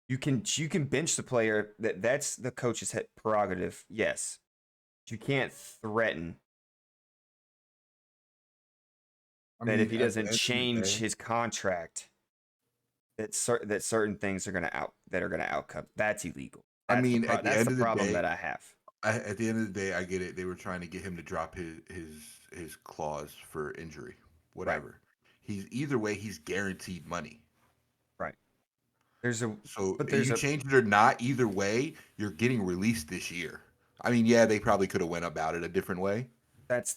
You can bench the player. That's the coach's prerogative. Yes, but you can't threaten I that if mean, he at the doesn't end of the change day, his contract, that certain things are gonna outcome. That's illegal. I mean, at the That's the end of the problem day, that I have. at the end of the day, I get it. They were trying to get him to drop his clause for injury, Right, whatever. He's either way, he's guaranteed money. right. There's a So but there's you a change it or not, either way, you're getting released this year. I mean, yeah, they probably could have went about it a different way. that's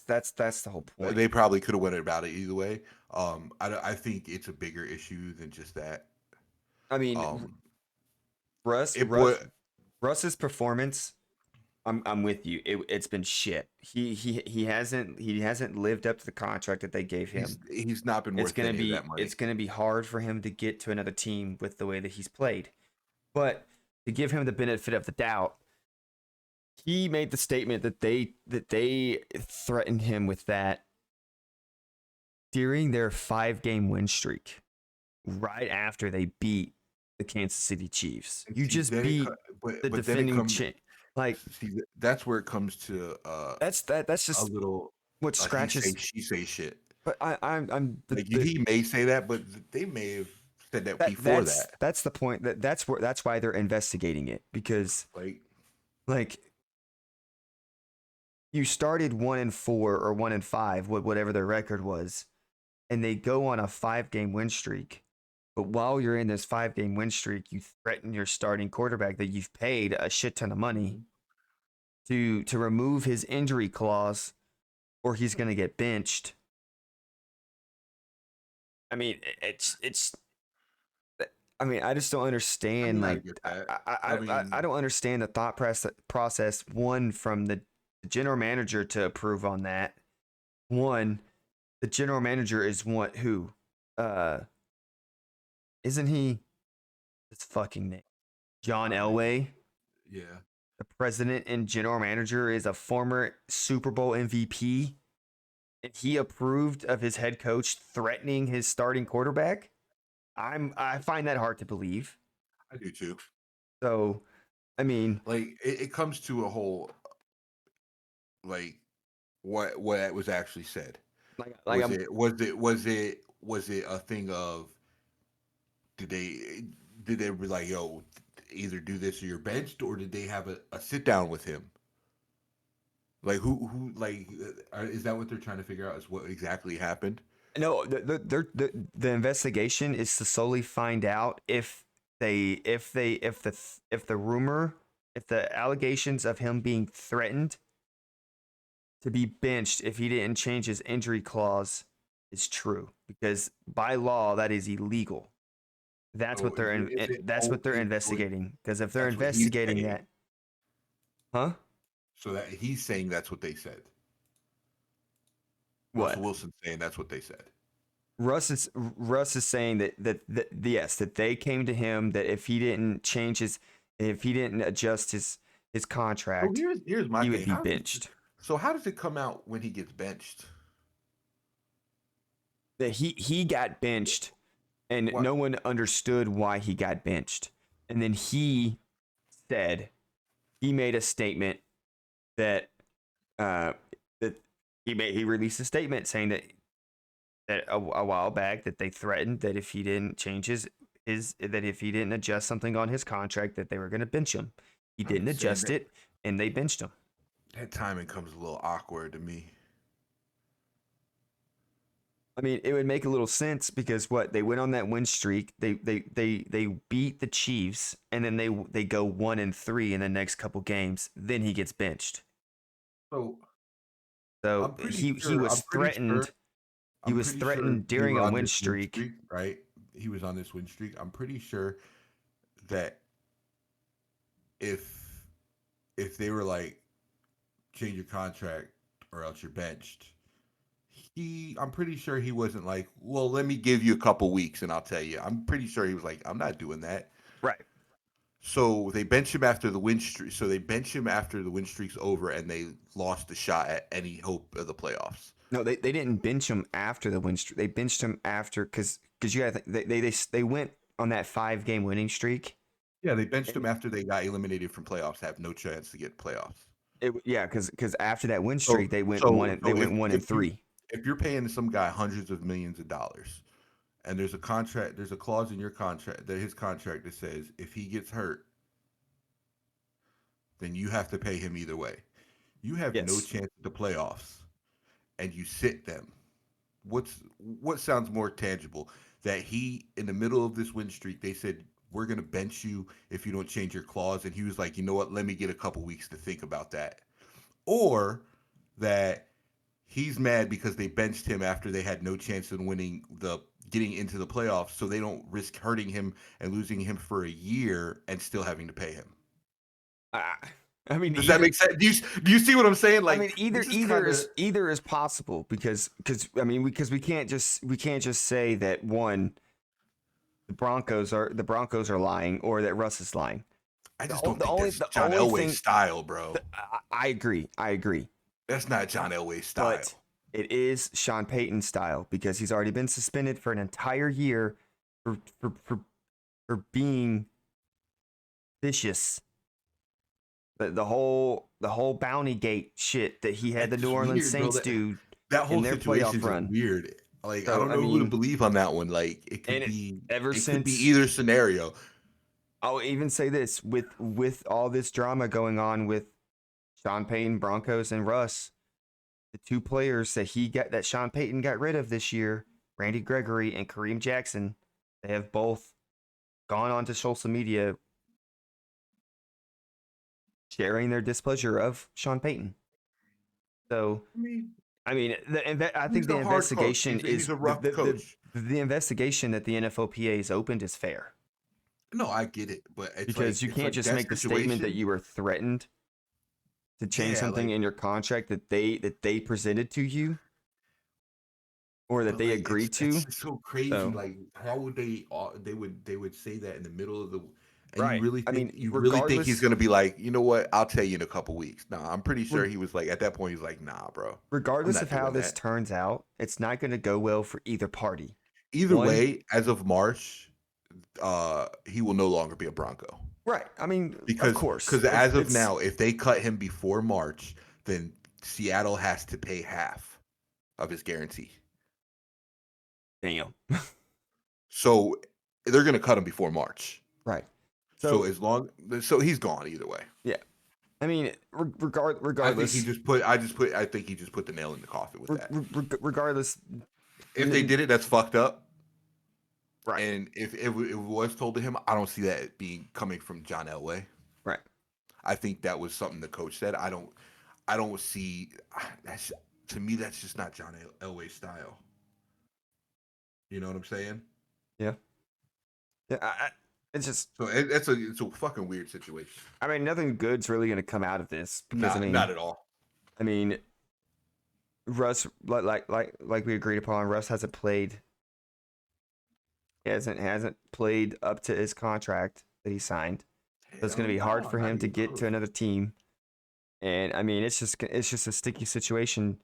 the whole point. They probably could have went about it either way. I think it's a bigger issue than just that. I mean, Um, Russ it Russ would. Russ's performance. I'm with you. It's been shit. He hasn't lived up to the contract that they gave him. He's not been worth any of that It's money. gonna be hard for him to get to another team with the way that he's played. But to give him the benefit of the doubt, he made the statement that they threatened him with that during their 5 game win streak, right after they beat the Kansas City Chiefs. And You see, just beat the but then it defending comes. champ. Like See, that's where it comes to that's a just little what he say scratches. she say shit. But I'm Like he may say that, but they may have said that before that. that's the point that's why they're investigating it because Like like you started 1-4 or 1-5 whatever their record was, and they go on a 5 game win streak. But while you're in this 5 game win streak, you threaten your starting quarterback that you've paid a shit ton of money to remove his injury clause, or he's going to get benched. I mean, it's. I mean, I just don't I understand. mean, I Like, get that. I mean, don't understand the thought process. One, from the general manager to approve on that. One, the general manager is what who, uh, isn't he? His fucking name, John Elway. yeah. The president and general manager is a former Super Bowl MVP, and he approved of his head coach threatening his starting quarterback. I find that hard to believe. I do too. So, I mean, Like it comes to a whole like what was actually said. like I'm Was it a thing of did they did they be like, yo, either do this or you're benched, or did they have a sit down with him? Like who like is that what they're trying to figure out is what exactly happened? no, the investigation is to solely find out if the rumor, if the allegations of him being threatened to be benched if he didn't change his injury clause is true, because by law that is illegal. That's So what they're is it that's what they're only investigating. Because if they're that's what he's investigating saying? that, huh? So that he's saying that's what they said. Russell What? Wilson saying that's what they said. Russ is saying that yes, that they came to him that if he didn't adjust his So contract, here's my he would thing. be benched. So how does it come out when he gets benched? That he got benched, and What? no one understood why he got benched. And then said he made a statement that that he released a statement saying that a while back that they threatened that if he didn't change his that if he didn't adjust something on his contract that they were going to bench him. He I'm didn't just saying adjust it, and they benched him. that timing comes a little awkward to me. I mean, it would make a little sense because what they went on that win streak, they beat the Chiefs, and then they go 1-3 in the next couple games. Then he gets benched. So So I'm pretty he sure. was threatened. He I'm was pretty sure threatened they during were a on win this win streak. streak, right? He was on this win streak. I'm pretty sure that if they were like change your contract or else you're benched, I'm pretty sure he wasn't like, well, let me give you a couple weeks and I'll tell you. I'm pretty sure he was like, I'm not doing that. Right. So they bench him after the win streak. So they bench him after the win streak's over, and they lost the shot at any hope of the playoffs. No, they didn't bench him after the win streak. They benched him after because you got they went on that 5-game winning streak. Yeah, they benched him And after they got eliminated from playoffs, have no chance to get playoffs. because after that win So, streak, they went so, they so went if 1-3. if you're paying some guy hundreds of millions of dollars, and there's a clause in your contract, his contract that says if he gets hurt, then you have to pay him either way. You have no Yes. chance at the playoffs, and you sit them. What sounds more tangible? That he, in the middle of this win streak, they said we're gonna bench you if you don't change your clause, and he was like, you know what? Let me get a couple weeks to think about that. Or that he's mad because they benched him after they had no chance in getting into the playoffs, so they don't risk hurting him and losing him for a year and still having to pay him. I mean, Does that make sense? Do you see what I'm saying? Like, I mean, this is kinda, either is possible because I mean because we can't just say that one the Broncos are lying or that Russ is lying. I just The, don't the think only that's the John only Elway's thing style, bro. I agree. That's not John Elway's style. But it is Sean Payton's style because he's already been suspended for an entire year for being vicious. The whole Bounty Gate shit that he had That's the New Orleans weird, bro. Saints do That whole in their situation playoff is run. weird. Like, I So don't I know who to mean, believe on that one. Like, and ever it could since be either scenario. I'll even say this with all this drama going on with Sean Payton, Broncos, and Russ, the two players that Sean Payton got rid of this year, Randy Gregory and Kareem Jackson, they have both gone onto social media sharing their displeasure of Sean Payton. So, I mean, I think He's the a hard coach. investigation He's a rough coach. the investigation that the NFLPA has opened is fair No, I get it, but because you it's can't like just that make the statement that situation. you were threatened to change Yeah, something like, in your contract that they presented to you or that but they like agreed it's to. just so crazy. So, Like, how would they would say that in the middle of the, and right. I mean, you really think he's gonna be like, you know what? I'll tell you in a couple weeks. Nah, I'm pretty sure re- he was like at that point. He's like, nah, bro, I'm regardless not of how doing this that. turns out, it's not going to go well for either party. Either One, way, as of March, he will no longer be a Bronco. right. I mean, of because course, because as of it's now, if they cut him before March, then Seattle has to pay half of his guarantee. damn. So they're going to cut him before March. Right. So So, he's gone either way. yeah. I mean, I think regardless, I think he just put the nail in the coffin with that. regardless, If they did it, that's fucked up. right, And if it was told to him, I don't see that being coming from John Elway. right. I think that was something the coach said. I don't see that's, to me, that's just not John Elway's style. You know what I'm saying? Yeah. Yeah. It's just, So it's a fucking weird situation. I mean, nothing good's really going to come out of this because Not at all. I mean, Russ, like we agreed upon, Russ hasn't played. He hasn't played up to his contract that he signed. So it's going to be hard for him to get to another team. And I mean, it's just a sticky situation,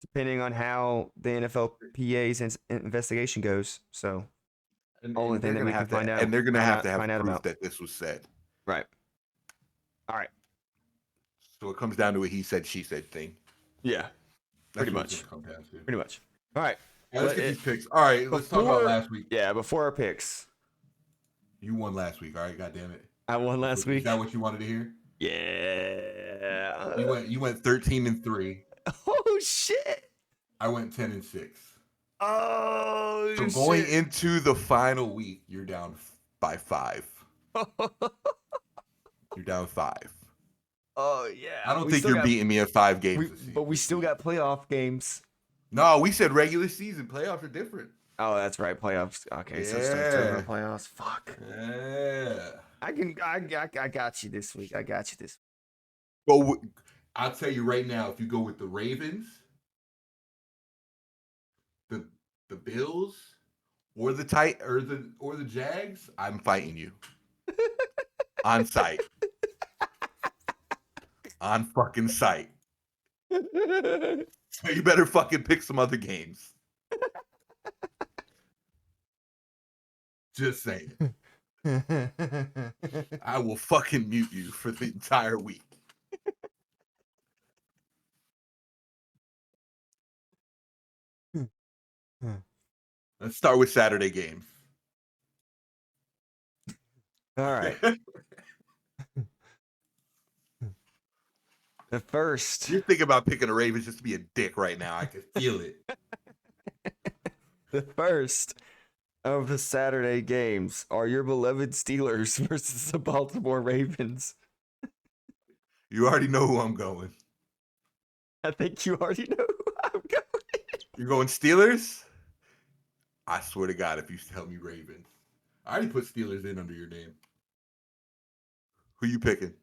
depending on how the NFLPA's investigation goes. So only thing that we can find out, and they're gonna have to have find out proof about. that this was said. Right. All right. So it comes down to a he said she said thing. Yeah. That's Pretty what it's much. gonna come down to. Pretty much. All right. Let's get these picks. All right, let's talk about last week. Yeah, before our picks. You won last week. All right, God damn it. I won last week. Is that what you wanted to hear? Yeah. You went 13-3. Oh shit. I went 10-6. Oh. So going into the final week, you're down by 5. You're down 5. Oh yeah. I don't think you're beating me in 5 games. But we still got playoff games. No, we said regular season. Playoffs are different. Oh, that's right. Playoffs. Okay, so it's Yeah. still playoffs. Fuck. Yeah. I got you this week. I got you this. Well, I'll tell you right now, if you go with the Ravens, the Bills, or the Jags, I'm fighting you. On site. On fucking site. So you better fucking pick some other games. Just saying. I will fucking mute you for the entire week. Let's start with Saturday games. All right. The first. You're thinking about picking a Ravens just to be a dick right now. I can feel it. The first of the Saturday games are your beloved Steelers versus the Baltimore Ravens. You already know who I'm going. I think you already know who I'm going. You're going Steelers? I swear to God, if you tell me Ravens. I already put Steelers in under your name. Who you picking?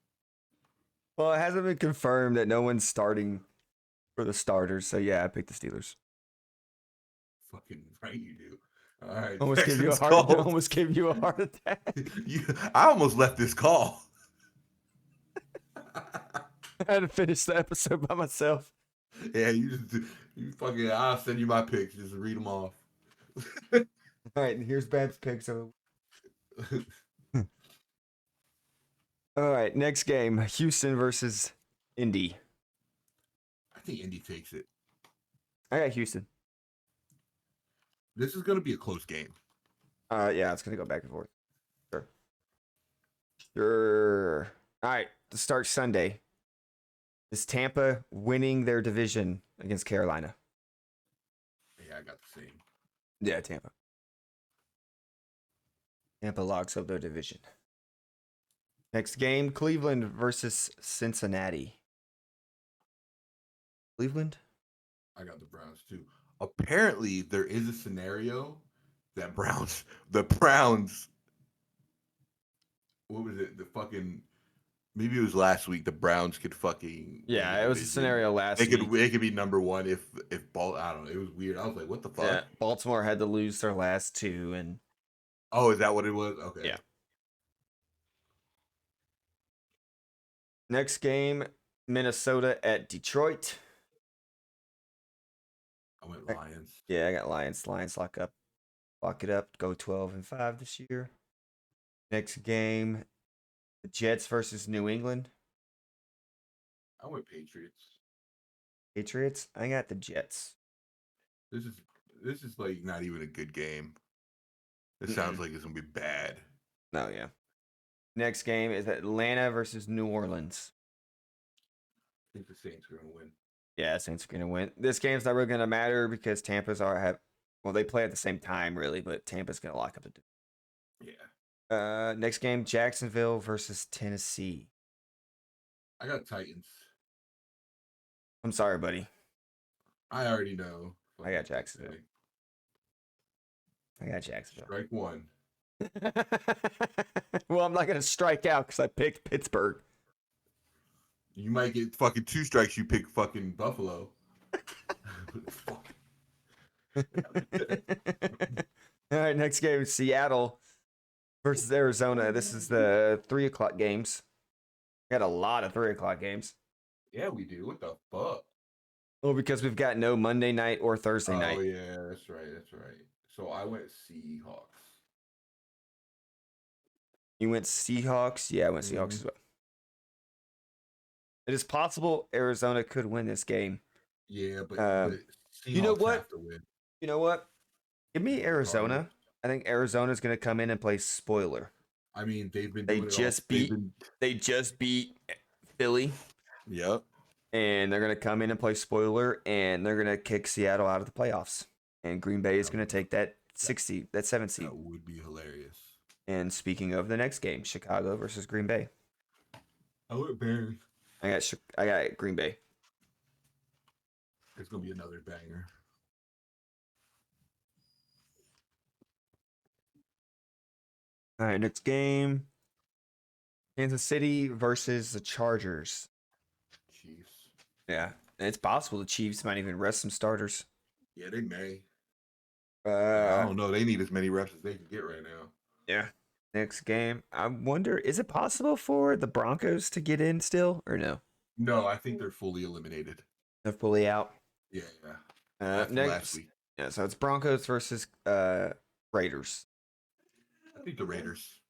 Well, it hasn't been confirmed that no one's starting for the starters, so yeah, I picked the Steelers. Fucking right you do. All right. Almost gave you a Texans heart. Almost gave you a heart attack. I almost left this call. I had to finish the episode by myself. Yeah, you fucking. I'll send you my picks. Just read them off. All right, and here's Bab's picks. All right, next game: Houston versus Indy. I think Indy takes it. I got Houston. This is going to be a close game. Yeah, it's gonna go back and forth. Sure. All right, to start Sunday. Is Tampa winning their division against Carolina? Yeah, I got the same. Yeah, Tampa. Tampa locks up their division. Next game, Cleveland versus Cincinnati. Cleveland? I got the Browns too. Apparently, there is a scenario that the Browns, what was it? The fucking, maybe it was last week. The Browns could fucking. Yeah, it was a scenario last week. It could be number one if I don't know. It was weird. I was like, what the fuck? Yeah, Baltimore had to lose their last two, and oh, is that what it was? Okay. Yeah. Next game, Minnesota at Detroit. I went Lions. Yeah, I got Lions. Lions lock it up, go 12-5 this year. Next game, the Jets versus New England. I went Patriots. Patriots. I got the Jets. This is like not even a good game. It sounds like it's gonna be bad. No, yeah. Next game is Atlanta versus New Orleans. I think the Saints are gonna win. Yeah, Saints are gonna win. This game's not really gonna matter because they play at the same time really, but Tampa's gonna lock up the. Yeah. Next game, Jacksonville versus Tennessee. I got Titans. I'm sorry, buddy. I already know. I got Jacksonville. I got Jacksonville. Strike one. Well, I'm not gonna strike out because I picked Pittsburgh. You might get fucking two strikes. You pick fucking Buffalo. All right, next game, Seattle versus Arizona. This is the 3:00 games. We got a lot of 3:00 games. Yeah, we do. What the fuck? Well, because we've got no Monday night or Thursday night. Oh yeah, that's right. So I went Seahawks. You went Seahawks? Yeah, I went Seahawks as well. It is possible Arizona could win this game. Yeah, but you know Seahawks what? have to win. You know what? Give me Arizona. I think Arizona's going to come in and play spoiler. I mean, they just beat Philly. Yep. And they're going to come in and play spoiler, and they're going to kick Seattle out of the playoffs. And Green Bay is going to take that 7th seed. That would be hilarious. And speaking of the next game, Chicago versus Green Bay. I went Bears. I got Green Bay. It's gonna be another banger. All right, next game. Kansas City versus the Chargers. Chiefs. Yeah, and it's possible the Chiefs might even rest some starters. Yeah, they may. I don't know. They need as many reps as they can get right now. Yeah. Next game. I wonder, is it possible for the Broncos to get in still or no? No, I think they're fully eliminated. They're fully out. Yeah, yeah. After last Next, week, yeah, so it's Broncos versus Raiders. I think the Raiders.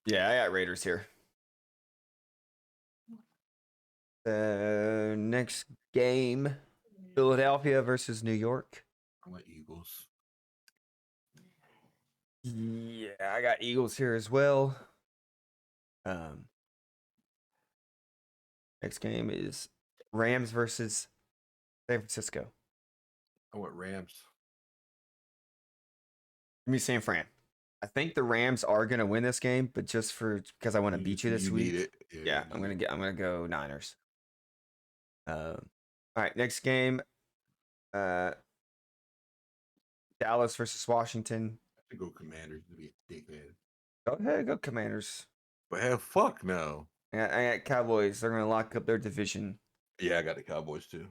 Yeah, I got Raiders here. Next game, Philadelphia versus New York. I went Eagles. Yeah, I got Eagles here as well. Next game is Rams versus San Francisco. I went Rams. Give me San Fran. I think the Rams are gonna win this game, but just because I want to beat you this week. Need it. Yeah, I'm gonna go Niners. All right, next game. Dallas versus Washington. I have to go Commanders to be a dickhead. Go ahead, go Commanders. But hell, fuck no. I got Cowboys. They're gonna lock up their division. Yeah, I got the Cowboys too.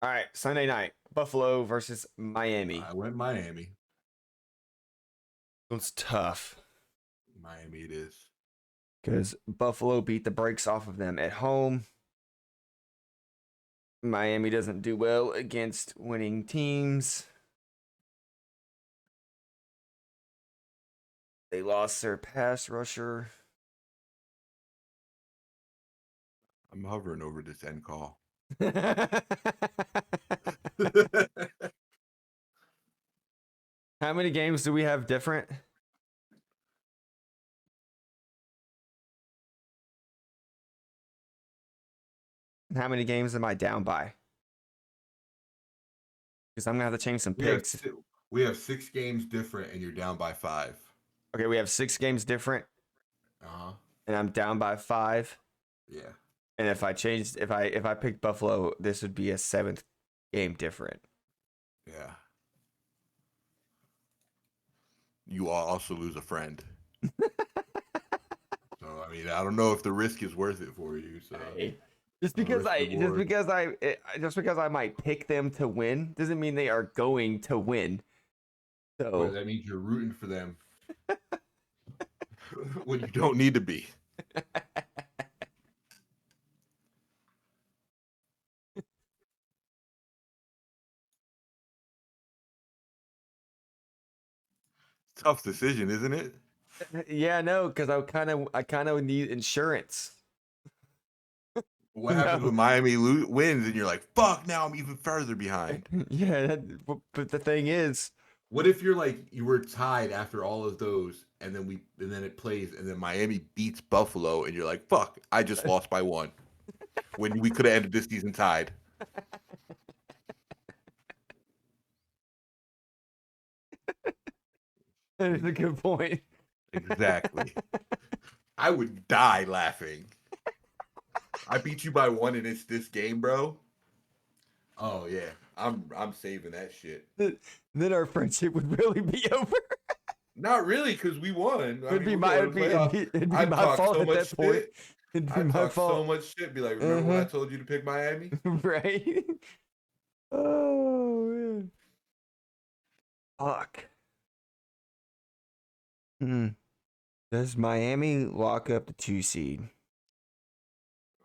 All right, Sunday night, Buffalo versus Miami. I went Miami. It's tough Miami it is. because Buffalo beat the brakes off of them at home. Miami doesn't do well against winning teams. They lost their pass rusher. I'm hovering over this end call. How many games do we have different? How many games am I down by? Because I'm gonna have to change some picks. We have 6 games different, and you're down by 5. Okay, we have 6 games different, and I'm down by 5. Yeah. And if I picked Buffalo, this would be a 7th game different. Yeah. You also lose a friend. So I mean, I don't know if the risk is worth it for you. So just because I might pick them to win doesn't mean they are going to win. So well, that means you're rooting for them when you don't need to be. Tough decision, isn't it? Yeah, no, because I kind of need insurance. What happens when Miami wins and you're like, fuck, now I'm even further behind? Yeah, but the thing is, what if you're like you were tied after all of those, and then it plays, and then Miami beats Buffalo, and you're like, fuck, I just lost by 1 when we could have ended this season tied. that is a good point. Exactly. I would die laughing. I beat you by 1 and it's this game, bro. Oh yeah, I'm saving that shit. Then our friendship would really be over. Not really, because we won. It'd be my fault at that point. It'd be my fault. So much shit. Be like, remember when I told you to pick Miami? Right. Oh man. Fuck. Does Miami lock up the 2 seed?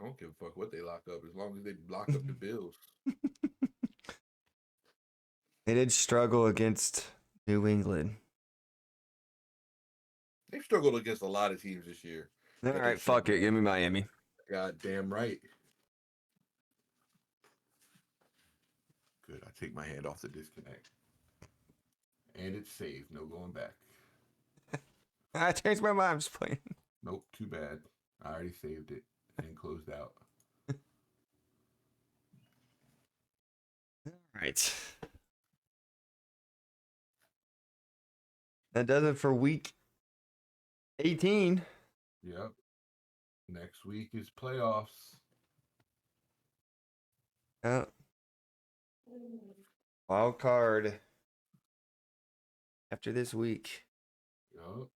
I don't give a fuck what they lock up, as long as they lock up the Bills. They did struggle against New England. They've struggled against a lot of teams this year. All right, fuck it. Give me Miami. God damn right. Good. I take my hand off the disconnect. And it's saved. No going back. I changed my mind. I'm just playing. Nope, too bad. I already saved it and closed out. All right. That does it for week 18. Yep. Next week is playoffs. Wild card after this week. Yep.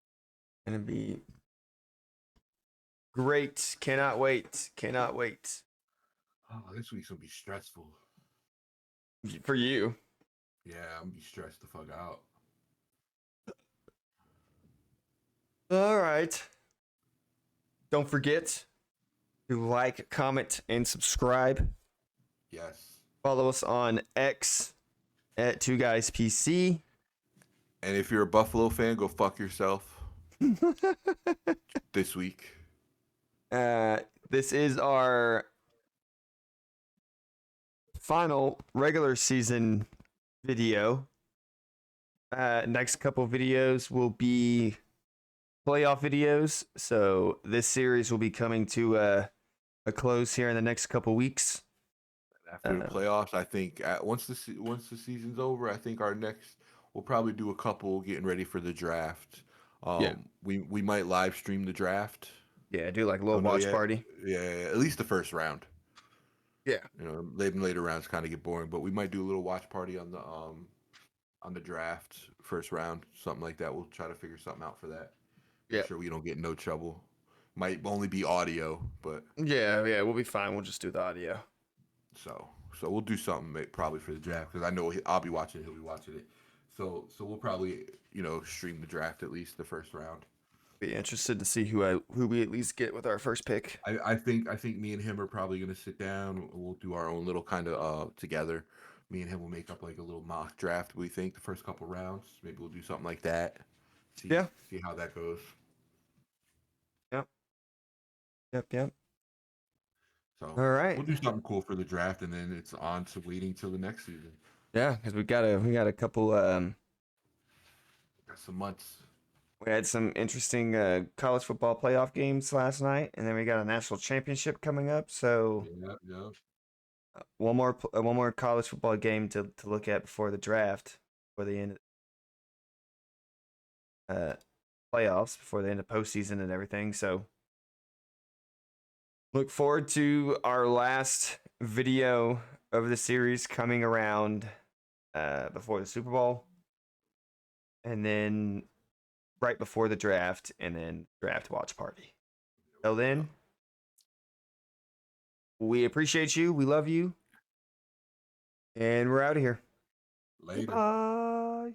Gonna be great. Cannot wait. Cannot wait. Oh, this week's gonna be stressful. For you. Yeah, I'm gonna be stressed the fuck out. All right. Don't forget to like, comment, and subscribe. Yes. Follow us on X at 2GuysPC. And if you're a Buffalo fan, go fuck yourself this week. This is our final regular season video. Next couple videos will be playoff videos. So this series will be coming to a close here in the next couple weeks. After the playoffs, I think once the season's over, I think our next we'll probably do a couple getting ready for the draft. We might live stream the draft. Yeah, do like a little Don't know watch yet. party. Yeah, at least the first round. Yeah. You know, later rounds kind of get boring, but we might do a little watch party on the draft first round, something like that. We'll try to figure something out for that. Make sure we don't get in no trouble. Might only be audio, but yeah, we'll be fine. We'll just do the audio. So we'll do something probably for the draft because I know I'll be watching it. He'll be watching it. So we'll probably stream the draft at least the first round. Be interested to see who we at least get with our first pick. I think me and him are probably gonna sit down. We'll do our own little kind of together. Me and him will make up like a little mock draft. We think the first couple rounds. Maybe we'll do something like that. See how that goes. Yep. So all right, we'll do something cool for the draft, and then it's on to waiting till the next season. Yeah, because we got a couple. Got some months. We had some interesting college football playoff games last night, and then we got a national championship coming up. So yeah. One more college football game to look at before the draft, before the end playoffs, before the end of postseason and everything. So look forward to our last video of the series coming around before the Super Bowl, and then right before the draft, and then draft watch party. Till then, we appreciate you. We love you. And we're out of here. Later. Bye.